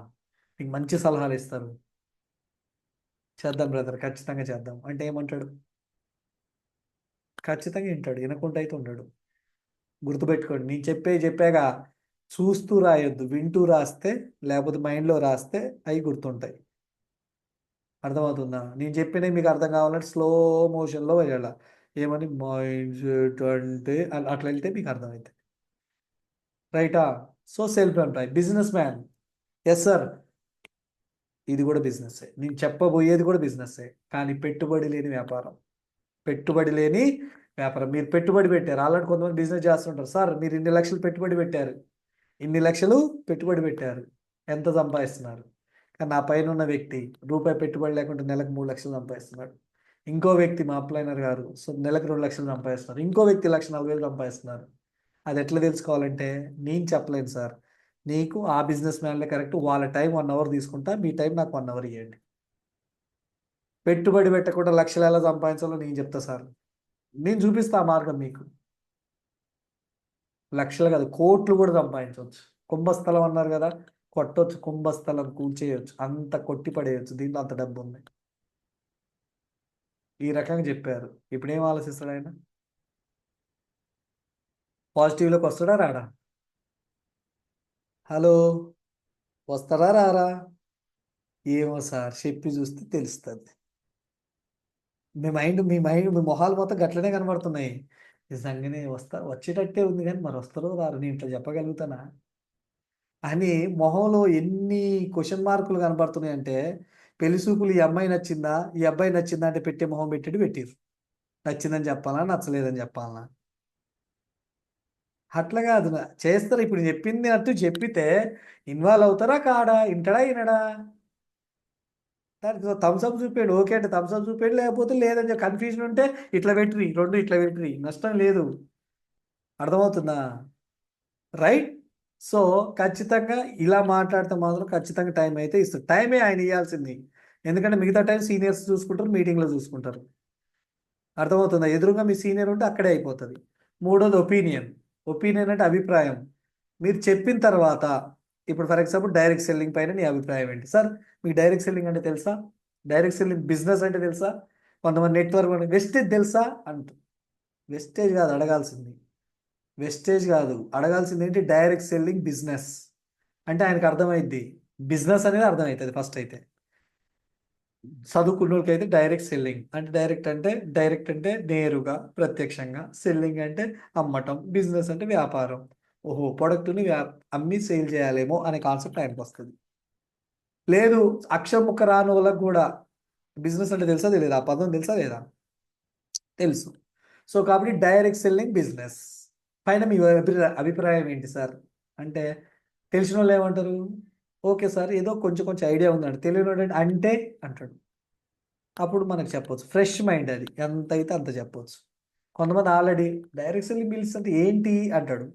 నీకు మంచి సలహాలు ఇస్తారు. చేద్దాం బ్రదర్, ఖచ్చితంగా చేద్దాం అంటే ఏమంటాడు? ఖచ్చితంగా వింటాడు, వినకుండా అయితే ఉండడు. గుర్తుపెట్టుకోండి, నేను చెప్పాగా, చూస్తూ రాయొద్దు, వింటూ రాస్తే, లేకపోతే మైండ్లో రాస్తే అవి గుర్తుంటాయి. అర్థమవుతుందా? నేను చెప్పినవి మీకు అర్థం కావాలంటే స్లో మోషన్లో వెళ్ళాలి. ఏమని మైండ్ సెట్ అంటే అట్లా వెళ్తే మీకు అర్థమవుతుంది, రైటా? So self employ, businessman, yes sir, ఇది కూడా బిజినెస్సే. నేను చెప్పబోయేది కూడా బిజినెస్సే, కానీ పెట్టుబడి లేని వ్యాపారం. పెట్టుబడి లేని వ్యాపారం. మీరు పెట్టుబడి పెట్టారు, అలాంటి కొంతమంది బిజినెస్ చేస్తుంటారు. సార్ మీరు ఇన్ని లక్షలు పెట్టుబడి పెట్టారు, ఇన్ని లక్షలు పెట్టుబడి పెట్టారు, ఎంత సంపాదిస్తున్నారు? కానీ నా పైన ఉన్న వ్యక్తి రూపాయి పెట్టుబడి లేకుండా నెలకు 3 లక్షలు సంపాదిస్తున్నాడు. ఇంకో వ్యక్తి మా అప్లైనర్ గారు సో నెలకు 2 లక్షలు సంపాదిస్తున్నారు. ఇంకో వ్యక్తి 1,40,000 సంపాదిస్తున్నారు. అది ఎట్లా తెలుసుకోవాలంటే నేను చెప్పలేను సార్, నీకు ఆ బిజినెస్ మ్యాన్లే కరెక్ట్, వాళ్ళ టైం 1 hour తీసుకుంటా, మీ టైం నాకు 1 hour ఇవ్వండి. పెట్టుబడి పెట్టకుండా లక్షలు ఎలా సంపాదించాలో నేను చెప్తా సార్, నేను చూపిస్తా ఆ మార్గం మీకు. లక్షలు కాదు, కోట్లు కూడా సంపాదించవచ్చు. కుంభస్థలం అన్నారు కదా, కొట్టొచ్చు, కుంభస్థలం కూల్చేయచ్చు, అంత కొట్టి పడేయచ్చు, దీంట్లో అంత డబ్బు ఉంది. ఈ రకంగా చెప్పారు. ఇప్పుడు ఏం ఆలోచిస్తాడు ఆయన? పాజిటివ్లోకి వస్తాడా రాడా? హలో, వస్తారా రారా? ఏమో సార్ చెప్పి చూస్తే తెలుస్తుంది. మీ మొహాలు మొత్తం గట్లనే కనబడుతున్నాయి. నిజంగానే వచ్చేటట్టే ఉంది కానీ మరి వస్తారో రారు నేను ఇట్లా చెప్పగలుగుతానా అని మొహంలో ఎన్ని క్వశ్చన్ మార్కులు కనబడుతున్నాయి అంటే పెళ్లి చూపులు ఈ అమ్మాయి నచ్చిందా ఈ అబ్బాయి నచ్చిందా అంటే పెట్టే మొహం పెట్టిరు. నచ్చిందని చెప్పాలా నచ్చలేదని చెప్పాలా అట్లా కాదు చేస్తారు. ఇప్పుడు చెప్పింది అట్టు చెప్పితే ఇన్వాల్వ్ అవుతారా కాడా ఇంటడా వినడా దానికి థమ్స్ అప్ చూపాడు ఓకే అంటే థమ్స్ అప్ చూపాడు లేకపోతే లేదని కన్ఫ్యూజన్ ఉంటే ఇట్లా పెట్టిరి రెండు ఇట్లా పెట్టిరి నష్టం లేదు. అర్థమవుతుందా రైట్. సో ఖచ్చితంగా ఇలా మాట్లాడితే మాత్రం ఖచ్చితంగా టైం అయితే ఇస్తారు. టైమే ఆయన ఇవ్వాల్సింది. ఎందుకంటే మిగతా టైం సీనియర్స్ చూసుకుంటారు మీటింగ్లో చూసుకుంటారు. అర్థమవుతుందా ఎదురుగా మీ సీనియర్ ఉంటే అక్కడే అయిపోతుంది. మూడోది ఒపీనియన్. ఒపీనియన్ అంటే అభిప్రాయం. మీరు చెప్పిన తర్వాత ఇప్పుడు ఫర్ ఎగ్జాంపుల్ డైరెక్ట్ సెల్లింగ్ పైన నీ అభిప్రాయం ఏంటి సార్? మీకు డైరెక్ట్ సెల్లింగ్ అంటే తెలుసా? డైరెక్ట్ సెల్లింగ్ బిజినెస్ అంటే తెలుసా? కొంతమంది నెట్వర్క్ అంటే వెస్టేజ్ తెలుసా అంట. వెస్టేజ్ కాదు అడగాల్సింది. వెస్టేజ్ కాదు అడగాల్సింది ఏంటి? డైరెక్ట్ సెల్లింగ్ బిజినెస్ అంటే ఆయనకు అర్థమైద్ది. బిజినెస్ అనేది అర్థమవుతుంది ఫస్ట్ అయితే. చదువుకున్నోళ్ళకి అయితే డైరెక్ట్ సెల్లింగ్ అంటే డైరెక్ట్ అంటే నేరుగా ప్రత్యక్షంగా, సెల్లింగ్ అంటే అమ్మటం, బిజినెస్ అంటే వ్యాపారం. ఓహో ప్రొడక్ట్ని అమ్మి సేల్ చేయాలేమో అనే కాన్సెప్ట్ ఆయనకు వస్తుంది. లేదు అక్షరం ముక్క రాని వాళ్ళకి కూడా బిజినెస్ అంటే తెలుసా తెలియదు ఆ పదం తెలుసా లేదా తెలుసు. సో కాబట్టి డైరెక్ట్ సెల్లింగ్ బిజినెస్ పైన మీ అభిప్రాయం ఏంటి సార్ అంటే తెలిసిన వాళ్ళు ఏమంటారు? ఓకే సార్ ఏదో కొంచెం కొంచెం ఐడియా ఉందండి. తెలియని అంటే అంటాడు. అప్పుడు మనకు చెప్పొచ్చు ఫ్రెష్ మైండ్ అది ఎంత అయితే అంత చెప్పొచ్చు. కొంతమంది ఆల్రెడీ డైరెక్ట్ సెల్లింగ్ బిల్స్ అంటే ఏంటి అంటాడు.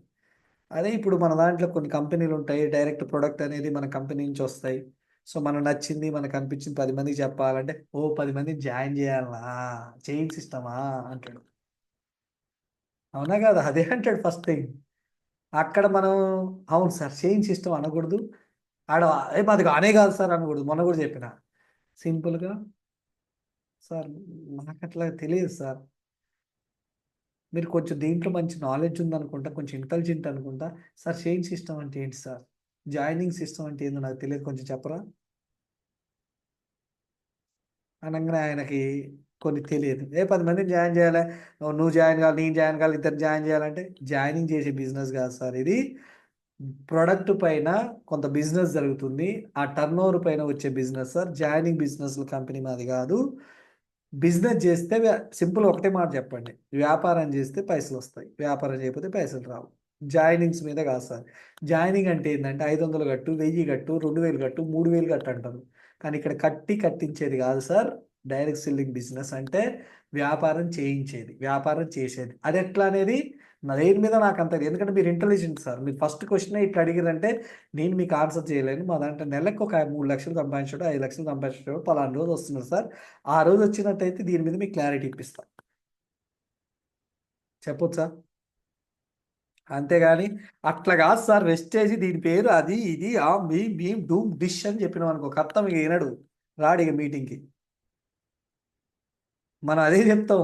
అదే ఇప్పుడు మన దాంట్లో కొన్ని కంపెనీలు ఉంటాయి. డైరెక్ట్ ప్రొడక్ట్ అనేది మన కంపెనీ నుంచి వస్తాయి. సో మనకు నచ్చింది మనకు అనిపించింది 10 మందికి చెప్పాలంటే ఓ 10 మందిని జాయిన్ చేయాలా చైన్ సిస్టమా అంటాడు. అవునా కదా అదే అంటాడు ఫస్ట్ థింగ్. అక్కడ మనం అవును సార్ చైన్ సిస్టమ్ అనకూడదు. ఆడ మాది అనే కాదు సార్ అనకూడదు. మొన్న కూడా చెప్పిన సింపుల్గా సార్ నాకు అట్లా తెలియదు సార్. మీరు కొంచెం దీంట్లో మంచి నాలెడ్జ్ ఉందనుకుంటా కొంచెం ఇంటెలిజెంట్ అనుకుంటా. సార్ చైన్ సిస్టమ్ అంటే ఏంటి సార్? జాయినింగ్ సిస్టమ్ అంటే ఏందో నాకు తెలియదు కొంచెం చెప్పరా అనగానే ఆయనకి కొన్ని తెలియదు. 10 మందిని జాయిన్ చేయాలి నువ్వు జాయిన్ కావాలి నేను జాయిన్ కావాలి ఇద్దరు జాయిన్ చేయాలంటే జాయినింగ్ చేసే బిజినెస్ కాదు సార్ ఇది. ప్రొడక్ట్ పైన కొంత బిజినెస్ జరుగుతుంది. ఆ టర్న్ ఓవర్ పైన వచ్చే business sir. Joining business company మాది కాదు. బిజినెస్ చేస్తే సింపుల్ ఒకటే మాట చెప్పండి. వ్యాపారం చేస్తే పైసలు వస్తాయి. వ్యాపారం చేయకపోతే పైసలు రావు. జాయినింగ్స్ మీద కాదు సార్. జాయినింగ్ అంటే ఏంటంటే 500 కట్టు 1000 కట్టు 2000 కట్టు 3000 కట్టు అంటారు. కానీ ఇక్కడ కట్టించేది కాదు సార్. డైరెక్ట్ సెల్లింగ్ బిజినెస్ అంటే వ్యాపారం చేయించేది వ్యాపారం చేసేది. అది ఎట్లా అనేది నా దేని మీద నాకు అంత ఎందుకంటే మీరు ఇంటెలిజెంట్ సార్. మీరు ఫస్ట్ క్వశ్చన్ ఇట్లా అడిగారంటే నేను మీకు ఆన్సర్ చేయలేను. మా దాంట్లో నెలకు ఒక 3 లక్షలు సంపాదించడం 5 లక్షలు సంపాదించడం పలానా రోజు వస్తున్నారు సార్. ఆ రోజు వచ్చినట్టయితే దీని మీద మీకు క్లారిటీ ఇప్పిస్తా. చెప్పొచ్చా? అంతేగాని అట్లా కాదు సార్ వెస్టేజ్ దీని పేరు అది ఇది ఆ భీమ్ డూమ్ డిష్ అని చెప్పినాం అనుకో కర్తం ఇక వినడు రాడు ఇక మీటింగ్కి. మనం అదే చెప్తాం.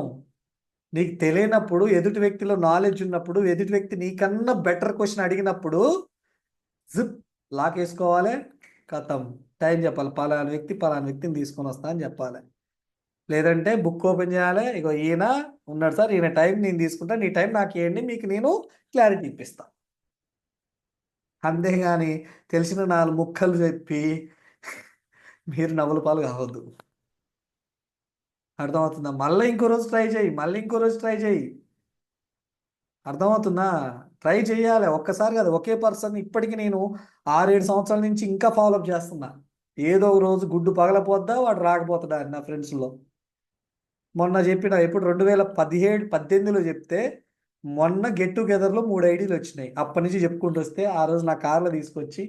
నీకు తెలియనప్పుడు ఎదుటి వ్యక్తిలో నాలెడ్జ్ ఉన్నప్పుడు ఎదుటి వ్యక్తి నీకన్నా బెటర్ క్వశ్చన్ అడిగినప్పుడు జిప్ లాక్ వేసుకోవాలి. కథం టైం చెప్పాలి. పలానా వ్యక్తిని తీసుకొని వస్తా అని చెప్పాలి. లేదంటే బుక్ ఓపెన్ చేయాలి. ఇగో ఈయన ఉన్నాడు సార్ ఈయన టైం నేను తీసుకుంటా నీ టైం నాకు ఇవ్వండి మీకు నేను క్లారిటీ ఇప్పిస్తా. అంతేగాని తెలిసిన 4 ముక్కలు చెప్పి మీరు నవ్వుల పాలు కావద్దు. అర్థమవుతుందా? మళ్ళీ ఇంకో రోజు ట్రై చేయి మళ్ళీ ఇంకో రోజు ట్రై చేయి. అర్థమవుతుందా? ట్రై చేయాలి ఒక్కసారి కాదు ఒకే పర్సన్ ఇప్పటికి నేను 6-7 సంవత్సరాల నుంచి ఇంకా ఫాలోఅప్ చేస్తున్నా. ఏదో ఒక రోజు గుడ్డు పగలపోద్దా వాడు రాకపోతాడా అని నా ఫ్రెండ్స్లో. మొన్న చెప్పిన ఎప్పుడు 2017-18లో చెప్తే మొన్న గెట్ టుగెదర్లో 3 ఐడీలు వచ్చినాయి. అప్పటి నుంచి చెప్పుకుంటూ వస్తే ఆ రోజు నా కార్లో తీసుకొచ్చి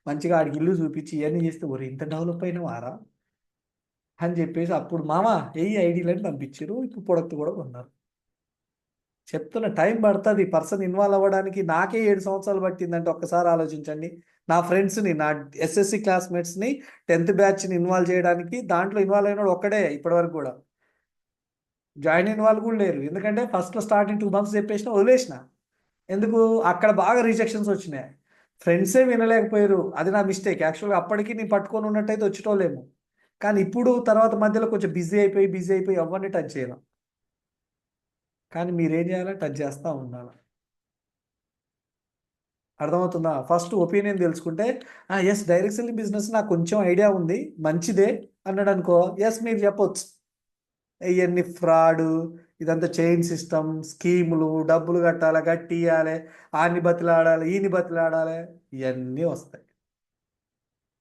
మంచిగా ఆడికి ఇల్లు చూపించి ఇవన్నీ చేస్తే ఒరే ఇంత డెవలప్ అయిన వారా అని చెప్పేసి అప్పుడు మామ ఏ ఐడీలని పంపించారు. ఇప్పుడు ప్రొడక్ట్ కూడా కొన్నారు. చెప్తున్న టైం పడుతుంది పర్సన్ ఇన్వాల్వ్ అవ్వడానికి. నాకే 7 సంవత్సరాలు పట్టిందంటే ఒక్కసారి ఆలోచించండి. నా ఫ్రెండ్స్ని నా ఎస్ఎస్సి క్లాస్మేట్స్ని 10th బ్యాచ్ని ఇన్వాల్వ్ చేయడానికి దాంట్లో ఇన్వాల్వ్ అయిన ఒక్కడే ఇప్పటివరకు కూడా జాయిన్ అయిన వాళ్ళు కూడా లేరు. ఎందుకంటే ఫస్ట్లో స్టార్టింగ్ 2 months చెప్పేసిన వదిలేసిన. ఎందుకు అక్కడ బాగా రిజెక్షన్స్ వచ్చినాయి. ఫ్రెండ్సే వినలేకపోయారు. అది నా మిస్టేక్. యాక్చువల్‌గా అప్పటికి నేను పట్టుకొని ఉన్నట్టయితే వచ్చేటోళ్ళేమో. కానీ ఇప్పుడు తర్వాత మధ్యలో కొంచెం బిజీ అయిపోయి ఎవరిని టచ్ చేయను. కానీ మీరేం చేయాలి? టచ్ చేస్తా ఉండాలి. అర్థమవుతుందా? ఫస్ట్ ఒపీనియన్ తెలుసుకుంటే, యెస్, డైరెక్ట్ సెల్లింగ్ బిజినెస్ నాకు కొంచెం ఐడియా ఉంది. మంచిదే అన్నాడనుకో, యెస్ మీరు చెప్పొచ్చు. ఇయన్నీ ఫ్రాడు, ఇదంతా చైన్ సిస్టమ్, స్కీములు, డబ్బులు కట్టాలి, కట్టియాలే, ఆన్ని బతిలాడాలి, ఈన్ని బతిలాడాలి, ఇయన్నీ వస్తాయి.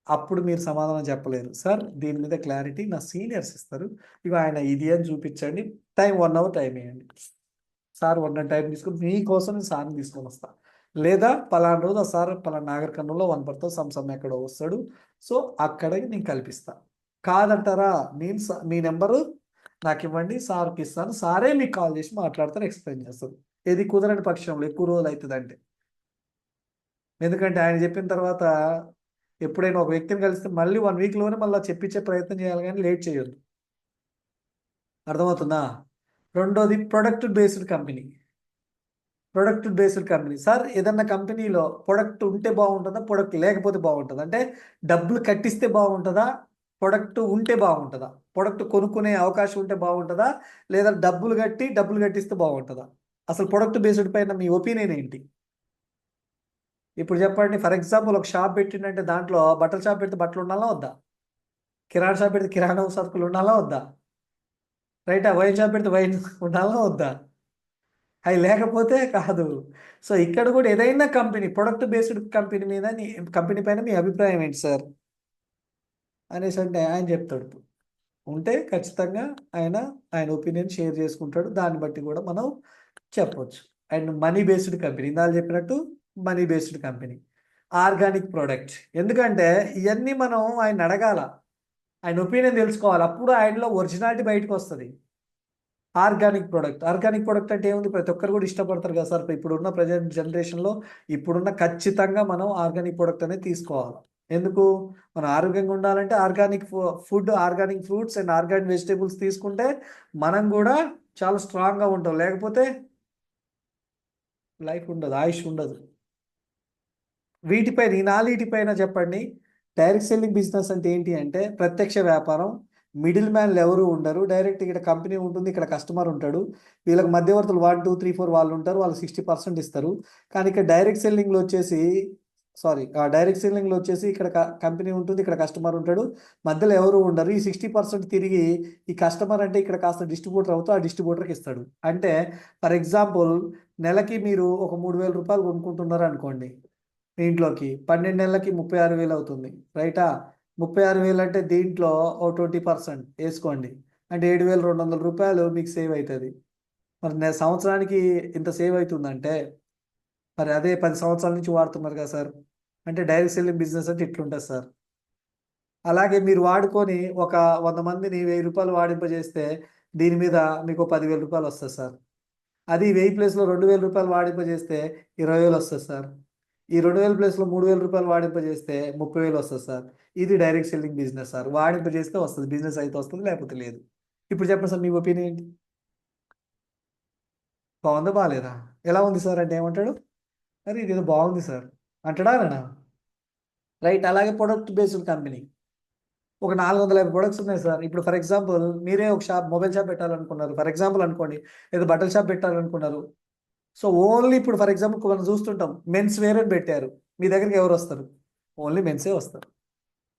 అప్పుడు మీరు సమాధానం చెప్పలేరు. సార్ దీని మీద క్లారిటీ నా సీనియర్స్ ఇస్తారు. ఇగో ఆయన ఇది అని చూపించండి. 1 అవర్ టైం ఇయ్యండి. సార్ 1 అవర్ టైం తీసుకొని మీకోసం నేను సార్‌ని తీసుకొని వస్తా. లేదా పలానా రోజు ఆ సార్ పలానా నాగర్ కర్నూల్‌లో వనపర్తిలో సమ్ ఎక్కడో వస్తాడు. సో, అక్కడికి నేను కల్పిస్తా. కాదంటారా? మీ నంబరు నాకివ్వండి. సార్‌కి ఇస్తాను. సారే మీకు కాల్ చేసి మాట్లాడతారు, ఎక్స్‌ప్లెయిన్ చేస్తారు. ఏది కుదరని పక్షంలో ఎక్కువ రోజులు అయితదంటే. ఎందుకంటే ఆయన చెప్పిన తర్వాత ఎప్పుడైనా ఒక వ్యక్తిని కలిస్తే మళ్ళీ 1 వీక్‌లోనే మళ్ళా చెప్పించే ప్రయత్నం చేయాలి గానీ లేట్ చేయొద్దు. అర్థమవుతుందా? రెండోది product based company. Product based company. Sir ఏదన్నా కంపెనీలో ప్రొడక్ట్ ఉంటే బాగుంటుందా? ప్రొడక్ట్ లేకపోతే బాగుంటుందా? అంటే డబ్బులు కట్టిస్తే బాగుంటుందా? ప్రొడక్ట్ ఉంటే బాగుంటుందా? ప్రొడక్ట్ కొనుక్కునే అవకాశం ఉంటే బాగుంటుందా? లేదా డబ్బులు కట్టిస్తే బాగుంటుందా? అసలు ప్రొడక్ట్ బేస్డ్ పైన మీ ఒపీనియన్ ఏంటి? ఇప్పుడు చెప్పండి. ఫర్ ఎగ్జాంపుల్ ఒక షాప్ పెట్టిండంటే దాంట్లో బట్టల షాప్ పెడితే బట్టలు ఉండాలా వద్దా? కిరాణా షాప్ పెడితే కిరాణా సరుకులు ఉండాలా వద్దా? రైటా? వైన్ షాప్ పెడితే వైన్ ఉండాలా వద్దా? అయి లేకపోతే కాదు. సో, ఇక్కడ గూడా ఏదైనా కంపెనీ ప్రొడక్ట్ బేస్డ్ కంపెనీ పైన మీ అభిప్రాయం ఏంటి సార్? అనేసంటే ఆయన జెప్తాడు. ఉంటే ఖచ్చితంగా ఆయన, ఆయన ఒపీనియన్ షేర్ జేసుకుంటాడు. దాన్ని బట్టి గూడా మనం చెప్పొచ్చు. And money based company. ఇందాక జెప్పినట్టు money based company. Organic product. ఎందుకంటే ఇయన్నీ మనం ఆయన్నడగాల. ఆయన ఒపీనియన్ దెలుసుకోవాలి. అప్పుడు ఆయనలో ఒరిజినాలిటీ బయటకొస్తది. ఆర్గానిక్ ప్రొడక్ట్ అంటే ఏముంది? ప్రతి ఒక్కరు కూడా ఇష్టపడతారు కదా సార్. ఇప్పుడున్న ప్రెజెంట్ జనరేషన్‌లో ఖచ్చితంగా మనం ఆర్గానిక్ ప్రొడక్ట్ అనేది తీసుకోవాలి. ఎందుకు? మనం ఆరోగ్యంగా ఉండాలంటే organic food, organic fruits and organic vegetables తీసుకుంటే మనం గూడా చాలా స్ట్రాంగ్‌గా ఉంటాం. లేకపోతే లైఫ్ ఉండదు. ఆయుష్ ఉండదు. వీటిపైన ఈ నాలుగిటిపైన చెప్పండి. డైరెక్ట్ సెల్లింగ్ బిజినెస్ అంటే ఏంటి అంటే ప్రత్యక్ష వ్యాపారం. మిడిల్ మ్యాన్‌లు ఎవరు ఉండరు. డైరెక్ట్ ఇక్కడ కంపెనీ ఉంటుంది. ఇక్కడ కస్టమర్ ఉంటాడు. వీళ్ళకి మధ్యవర్తులు 1, 2, 3, 4 వాళ్ళు ఉంటారు. వాళ్ళు 60% ఇస్తారు. కానీ ఇక్కడ డైరెక్ట్ సెల్లింగ్‌లో వచ్చేసి ఇక్కడ కంపెనీ ఉంటుంది. ఇక్కడ కస్టమర్ ఉంటాడు. మధ్యలో ఎవరు ఉండరు. ఈ 60% తిరిగి ఈ కస్టమర్ అంటే ఇక్కడ కాస్త డిస్ట్రిబ్యూటర్ అవుతూ ఆ డిస్ట్రిబ్యూటర్‌కి ఇస్తాడు. అంటే ఫర్ ఎగ్జాంపుల్ నెలకి మీరు ఒక రూ. 3000 కొనుక్కుంటున్నారనుకోండి. మీ ఇంట్లోకి 12 నెలలకి 36,000 అవుతుంది. రైటా? 36,000 అంటే దీంట్లో ఓ 20% ఏసుకోండి. అంటే రూ. 7,200 మీకు సేవ్ అయితది. మరి సంవత్సరానికి ఇంత సేవ్ అయితుందంటే, మరి అదే 10 సంవత్సరాల నుంచి వాడుతున్నారు కదా సార్! అంటే డైరెక్ట్ సెల్లింగ్ బిజినెస్ అంటే ఇట్లుంటది సార్. అలాగే మీరు వాడుకొని ఒక 100 మందిని రూ. 1000 వాడింపజేస్తే దీని మీద మీకు రూ. 10,000 వస్తది సార్. అది 1000 ప్లేస్‌లో రూ. 2,000 వాడింపజేస్తే 20,000 వస్తది సార్. ఈ 2000 ప్లేస్‌లో రూ. 3,000 వాడింపజేస్తే 30,000 వస్తది సార్. ఇది డైరెక్ట్ సెల్లింగ్ బిజినెస్ సార్. వాడింపజేస్తే వస్తది. బిజినెస్ అయితే వస్తది. లేకపోతే లేదు. ఇప్పుడు చెప్పండి సార్ మీ ఒపీనియన్ ఏంటి? బావుందా? బాలేదా? ఎలా ఉంది సార్ అంటే ఏమంటాడు? అరే! ఇదేదో బావుంది సార్ అంటాడా? అనడా? రైట్. అలాగే ప్రొడక్ట్ బేస్డ్ కంపెనీ. ఒక 450 ప్రొడక్ట్స్ ఉన్నాయి సార్. ఇప్పుడు ఫర్ ఎగ్జాంపుల్ మీరే ఒక మొబైల్ షాప్ పెట్టాలనుకున్నారు. ఫర్ ఎగ్జాంపుల్ అనుకోండి. లేదా బట్టల షాప్ పెట్టాలనుకున్నారు. సో, ఓన్లీ ఇప్పుడు ఫర్ ఎగ్జాంపుల్ మనం చూస్తుంటాం. మెన్స్ వేర్ అని పెట్టారు. మీ దగ్గరికి ఎవరొస్తారు? ఓన్లీ మెన్సే వస్తారు.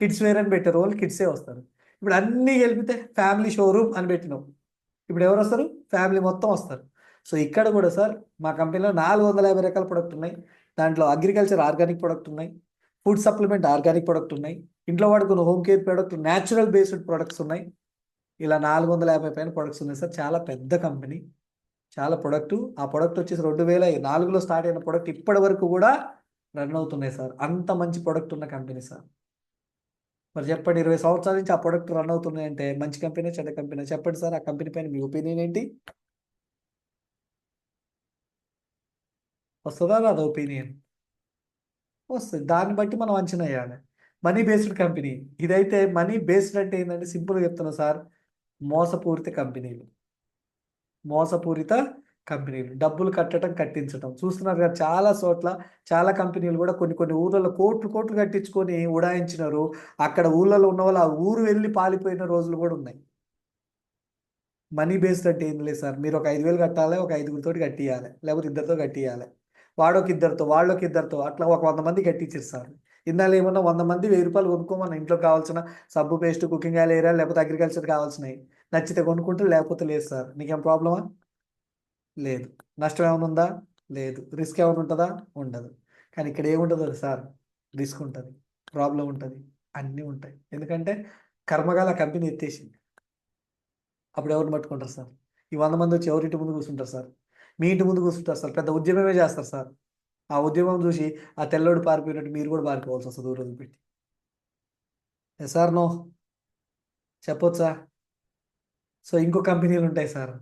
కిడ్స్ వేర్ అని పెట్టారు. ఓన్లీ కిడ్సే వస్తారు. ఇప్పుడు అన్నీ కలిపితే ఫ్యామిలీ షోరూమ్ అని పెట్టినాం. ఇప్పుడు ఎవరొస్తారు? ఫ్యామిలీ మొత్తం వస్తారు. సో, ఇక్కడ కూడా సార్ మా కంపెనీలో 450 రకాల ప్రొడక్ట్ ఉన్నాయి. దాంట్లో అగ్రికల్చర్ ఆర్గానిక్ ప్రొడక్ట్ ఉన్నాయి. ఫుడ్ సప్లిమెంట్ ఆర్గానిక్ ప్రొడక్ట్ ఉన్నాయి. ఇంట్లో వాడుకున్న home care product natural based products ఉన్నాయి. ఇలా 450 పైన ప్రొడక్ట్స్ ఉన్నాయి సార్. చాలా పెద్ద కంపెనీ. చాలా ప్రొడక్టు. ఆ ప్రొడక్ట్ వచ్చేసి 2004లో స్టార్ట్ అయిన ప్రొడక్ట్ ఇప్పటి వరకు కూడా రన్ అవుతున్నాయి సార్. అంత మంచి ప్రొడక్ట్ ఉన్న కంపెనీ సార్. మరి చెప్పండి 20 సంవత్సరాల నుంచి ఆ ప్రొడక్ట్ రన్ అవుతున్నాయంటే మంచి కంపెనీ, చెడ్డ కంపెనీ? చెప్పండి సార్ ఆ కంపెనీ పైన మీ ఒపీనియన్ ఏంటి? వస్తదా రాదా ఒపీనియన్? వస్తది. దాన్ని బట్టి మనం అంచనా ఎయాలి. Money based company. ఇదైతే మనీ బేస్డ్ అంటే ఏందంటే సింపుల్‌గా చెప్తున్నా సార్. మోసపూరిత కంపెనీలు. మోసపూరిత కంపెనీలు డబ్బులు కట్టడం కట్టించడం చూస్తున్నారు కదా, చాలా చోట్ల చాలా కంపెనీలు కూడా కొన్ని కొన్ని ఊర్లలో కోట్లు కోట్లు కట్టించుకొని ఉడాయించినారు. అక్కడ ఊళ్ళలో ఉన్న వాళ్ళు ఆ ఊరు వెళ్ళి పాలిపోయిన రోజులు కూడా ఉన్నాయి. మనీ బేస్డ్ అంటే ఏం లేదు సార్, మీరు ఒక 5,000 కట్టాలి, ఒక 5గురితో కట్టియాలి, లేకపోతే ఇద్దరితో కట్టియాలి, వాడొక ఇద్దరితో వాళ్ళొక ఇద్దరితో అట్లా ఒక 100 మంది కట్టించారు సార్. ఇందాలు ఏమన్నా 100 మంది 1000 రూపాయలు కొనుక్కోమన్న ఇంట్లో కావాల్సిన సబ్బు పేస్ట్ కుకింగ్ ఆయిల్ ఏరియా లేకపోతే అగ్రికల్చర్ కావాల్సినవి నచ్చితే కొనుక్కుంటే లేకపోతే లేదు సార్. నీకేం ప్రాబ్లమా? లేదు. నష్టం ఏమైనా ఉందా? లేదు. రిస్క్ ఏమైనా ఉంటుందా? ఉండదు. కానీ ఇక్కడ ఏముంటుందో సార్, రిస్క్ ఉంటుంది, ప్రాబ్లం ఉంటుంది, అన్నీ ఉంటాయి. ఎందుకంటే కర్మగాల కంపెనీ ఎత్తేసింది. అప్పుడు ఎవరిని పట్టుకుంటారు సార్? ఈ 100 మంది వచ్చి ఎవరింటి ముందు కూర్చుంటారు సార్? మీ ఇంటి ముందు కూర్చుంటారు సార్. పెద్ద ఉద్యమమే చేస్తారు సార్. ఆ ఉద్యమం చూసి ఆ తెల్లోడు పారిపోయినట్టు మీరు కూడా పారిపోవాల్సి వస్తుంది ఊరు వదిలిపెట్టి. Yes or no? చెప్పొచ్చా? సో ఇంకో కంపెనీలు ఉంటాయి సార్.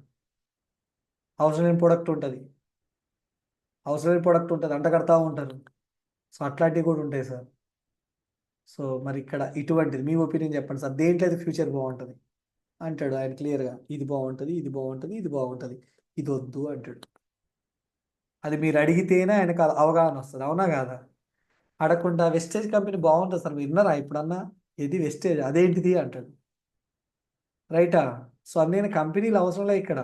అవసరమైన ప్రొడక్ట్ ఉంటుంది, అవసరమైన ప్రొడక్ట్ ఉంటుంది, అంటగడతా ఉంటారు. సో అట్లాంటివి కూడా ఉంటాయి సార్. సో మరి ఇక్కడ ఇటువంటిది మీ ఒపీనియన్ చెప్పండి సార్, దేంట్లో అయితే ఫ్యూచర్ బాగుంటుంది అంటాడు ఆయన క్లియర్గా. ఇది బాగుంటుంది, ఇది బాగుంటుంది, ఇది బాగుంటుంది, ఇది వద్దు అంటాడు. అది మీరు అడిగితేనే ఆయనకు అవగాహన వస్తుంది, అవునా కాదా? అడగకుండా వెస్టేజ్ కంపెనీ బాగుంటుంది సార్, మీరు విన్నారా ఇప్పుడన్నా? ఇది వెస్టేజ్ అదేంటిది అంటాడు. రైటా? సో అన్ని కంపెనీలు అవసరంలే ఇక్కడ.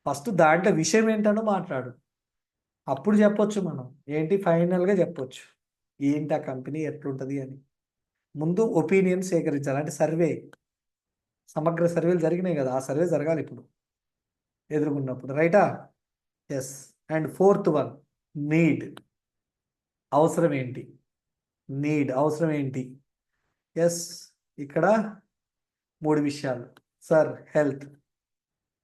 ఫస్ట్ దాంట్లో విషయం ఏంటనో మాట్లాడు, అప్పుడు చెప్పొచ్చు మనం. ఏంటి ఫైనల్గా చెప్పొచ్చు ఏంటి ఆ కంపెనీ ఎట్లుంటుంది అని. ముందు ఒపీనియన్ సేకరించాలి, అంటే సర్వే, సమగ్ర సర్వేలు జరిగినాయి కదా, ఆ సర్వే జరగాలి ఇప్పుడు ఎదుర్కొన్నప్పుడు. రైటా? Yes. And fourth one, need. అవసరం ఏంటి? నీడ్ అవసరం ఏంటి? ఎస్. ఇక్కడ 3 విషయాలు సార్. హెల్త్.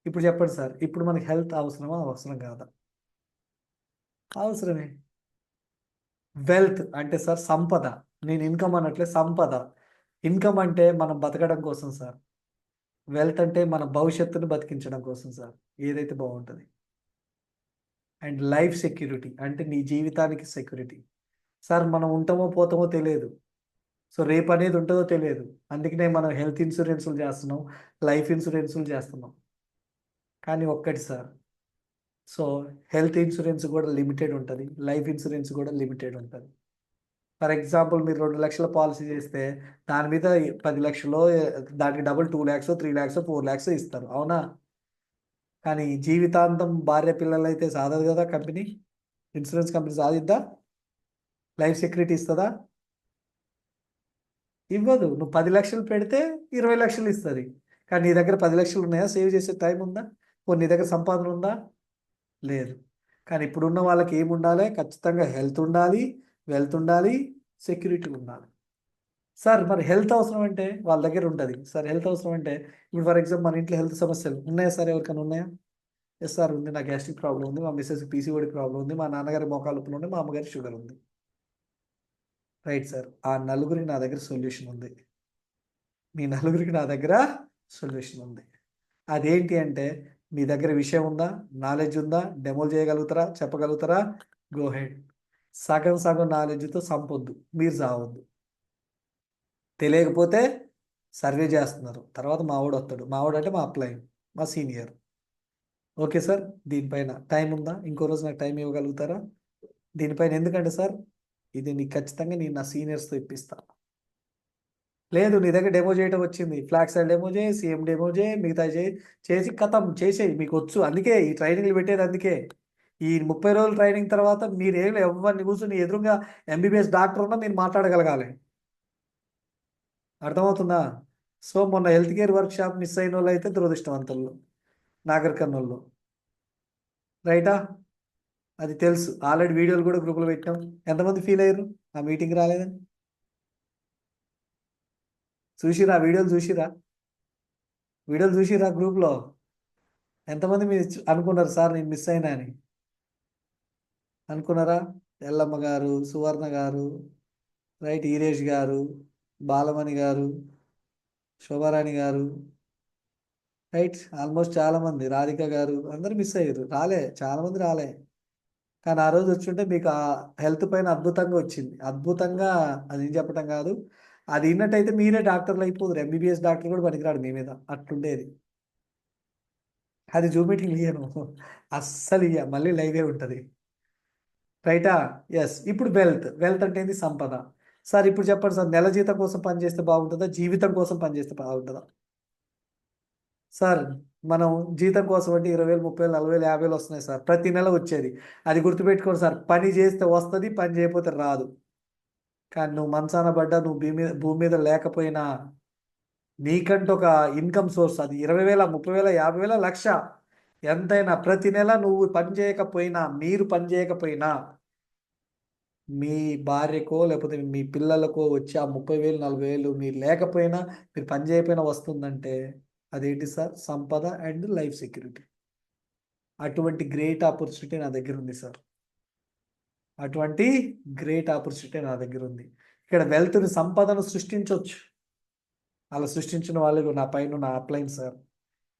ఇప్పుడు చెప్పండి సార్, ఇప్పుడు మనకి హెల్త్ అవసరమా అవసరం కాదా? అవసరమే. వెల్త్ అంటే సార్ సంపద. నేను ఇన్కమ్ అనట్లే, సంపద. ఇన్కమ్ అంటే మనం బతకడం కోసం సార్. వెల్త్ అంటే మన భవిష్యత్తును బతికించడం కోసం సార్, ఏదైతే బాగుంటుంది. అండ్ లైఫ్ సెక్యూరిటీ అంటే నీ జీవితానికి సెక్యూరిటీ. సార్ మనం ఉంటామో పోతామో తెలియదు, సో రేపు అనేది ఉంటుందో తెలియదు. అందుకనే మనం హెల్త్ ఇన్సూరెన్సులు చేస్తున్నాం, లైఫ్ ఇన్సూరెన్సులు చేస్తున్నాం. కానీ ఒక్కటి సార్, సో హెల్త్ ఇన్సూరెన్స్ కూడా లిమిటెడ్ ఉంటుంది, లైఫ్ ఇన్సూరెన్స్ కూడా లిమిటెడ్ ఉంటుంది. ఫర్ ఎగ్జాంపుల్ మీరు 2 లక్షల పాలసీ చేస్తే దాని మీద 10 లక్షలు, దానికి డబుల్ 2 ల్యాక్స్ 3 ల్యాక్స్ 4 ల్యాక్స్ ఇస్తారు, అవునా? కానీ జీవితాంతం భార్య పిల్లలు అయితే సాధదు కదా కంపెనీ. ఇన్సూరెన్స్ కంపెనీ సాధిద్దా? లైఫ్ సెక్యూరిటీ ఇస్తుందా? ఇవ్వదు. నువ్వు 10 లక్షలు పెడితే 20 లక్షలు ఇస్తుంది. కానీ నీ దగ్గర 10 లక్షలు ఉన్నాయా? సేవ్ చేసే టైం ఉందా? నీ దగ్గర సంపాదన ఉందా? లేదు. కానీ ఇప్పుడున్న వాళ్ళకి ఏమి ఉండాలి? ఖచ్చితంగా హెల్త్ ఉండాలి, వెల్త్ ఉండాలి, సెక్యూరిటీ ఉండాలి. సార్ మరి హెల్త్ అవసరం అంటే వాళ్ళ దగ్గర ఉంటుంది సార్. హెల్త్ అవసరం అంటే ఇప్పుడు ఫర్ ఎగ్జాంపుల్ మన ఇంట్లో హెల్త్ సమస్యలు ఉన్నాయా సార్? ఎవరికైనా ఉన్నాయా? ఎస్ సార్ ఉంది. నా గ్యాస్ట్రిక్ ప్రాబ్లం ఉంది, మా మిస్సెస్ పీసీఓడి ప్రాబ్లం ఉంది, మా నాన్నగారి మోకాలు నొప్పులు ఉంది, మా అమ్మగారి షుగర్ ఉంది. Right sir. ఆ నలుగురికి నా దగ్గర సొల్యూషన్ ఉంది. మీ నలుగురికి నా దగ్గర సొల్యూషన్ ఉంది. అదేంటి అంటే, మీ దగ్గర విషయం ఉందా, నాలెడ్జ్ ఉందా, డెమోలు చేయగలుగుతారా, చెప్పగలుగుతారా? Go head. సగం సగం నాలెడ్జ్తో సంపొద్దు, మీరు సావద్దు. తెలియకపోతే సర్వే చేస్తున్నారు, తర్వాత మావాడు వస్తాడు. మావాడు అంటే మా అప్లైన్, మా సీనియర్. Okay sir. దీనిపైన టైం ఉందా? ఇంకో రోజు నాకు టైం ఇవ్వగలుగుతారా దీనిపైన? ఎందుకంటే సార్ ఇది నీకు ఖచ్చితంగా నేను నా సీనియర్స్తో ఇప్పిస్తా. లేదు నీ దగ్గర డెమో చేయడం వచ్చింది, ఫ్లాక్ సైడ్ డెమో చేయి, సీఎం డెమో చేయి, మిగతా చేసి కథం చేసేయి, మీకు వచ్చు. అందుకే ఈ ట్రైనింగ్లు పెట్టేది అందుకే. ఈ 30 రోజుల ట్రైనింగ్ తర్వాత మీరు ఎవరిని కూర్చొని ఎదురుగా ఎంబీబీఎస్ డాక్టర్ ఉన్నా మీరు మాట్లాడగలగాలి. అర్థమవుతుందా? సో మొన్న health care work shop miss అయిన వాళ్ళు అయితే దురదృష్టవంతులు, నాగర్ కర్నూల్లో. రైటా? అది తెలుసు, ఆల్రెడీ వీడియోలు కూడా గ్రూపులో పెట్టాం. ఎంతమంది ఫీల్ అయ్యారు ఆ మీటింగ్ రాలేదని? చూసిరా వీడియోలు? చూసిరా వీడియోలు? చూసిరా గ్రూప్లో? ఎంతమంది మీరు అనుకున్నారు సార్ నేను మిస్ అయినా అని అనుకున్నారా? ఎల్లమ్మ గారు, సువర్ణ గారు, రైట్, ఈరేష్ గారు, బాలమణి గారు, శోభారాణి గారు, రైట్, ఆల్మోస్ట్ చాలామంది, రాధిక గారు, అందరు మిస్ అయ్యారు, రాలే, చాలామంది రాలే. కానీ ఆ రోజు వచ్చుంటే మీకు ఆ హెల్త్ పైన అద్భుతంగా వచ్చింది. అద్భుతంగా అది ఏం చెప్పటం కాదు, అది విన్నట్టయితే మీరే డాక్టర్లు అయిపోదురు, ఎంబీబీఎస్ డాక్టర్ కూడా పనికిరాడు మీ మీద, అట్లుండేది. అది జూమ్ మీటింగ్ ఇయ్యను, అస్సలు ఇయ్య, మళ్ళీ లైవే ఉంటుంది. రైటా? ఎస్. ఇప్పుడు వెల్త్. వెల్త్ అంటే ఏంది? సంపద. సార్ ఇప్పుడు చెప్పండి సార్, నెల జీతం కోసం పనిచేస్తే బాగుంటుందా, జీవితం కోసం పనిచేస్తే బాగుంటుందా? సార్ మనం జీతం కోసం అంటే 20,000, 30,000, 40,000, 50,000 వస్తున్నాయి సార్, ప్రతి నెల వచ్చేది. అది గుర్తుపెట్టుకోండి సార్, పని చేస్తే వస్తుంది, పని చేయకపోతే రాదు. కానీ నువ్వు మంచాన పడ్డా, నువ్వు భూమి మీద లేకపోయినా, నీకంటూ ఒక ఇన్కమ్ సోర్స్, అది 20,000, 30,000, 50,000, 1,00,000 ఎంతైనా, ప్రతి నెల నువ్వు పని చేయకపోయినా, మీరు పని చేయకపోయినా, మీ భార్యకో లేకపోతే మీ పిల్లలకో వచ్చి ఆ 30,000, 40,000 మీరు లేకపోయినా, మీరు పని చేయకపోయినా వస్తుందంటే అదేంటి సార్? సంపద అండ్ లైఫ్ సెక్యూరిటీ. అటువంటి గ్రేట్ ఆపర్చునిటీ నా దగ్గర ఉంది సార్. అటువంటి గ్రేట్ ఆపర్చునిటీ నా దగ్గర ఉంది. ఇక్కడ వెల్త్ని, సంపదను సృష్టించవచ్చు. అలా సృష్టించిన వాళ్ళు నా పైన నా అప్లైన్ సార్.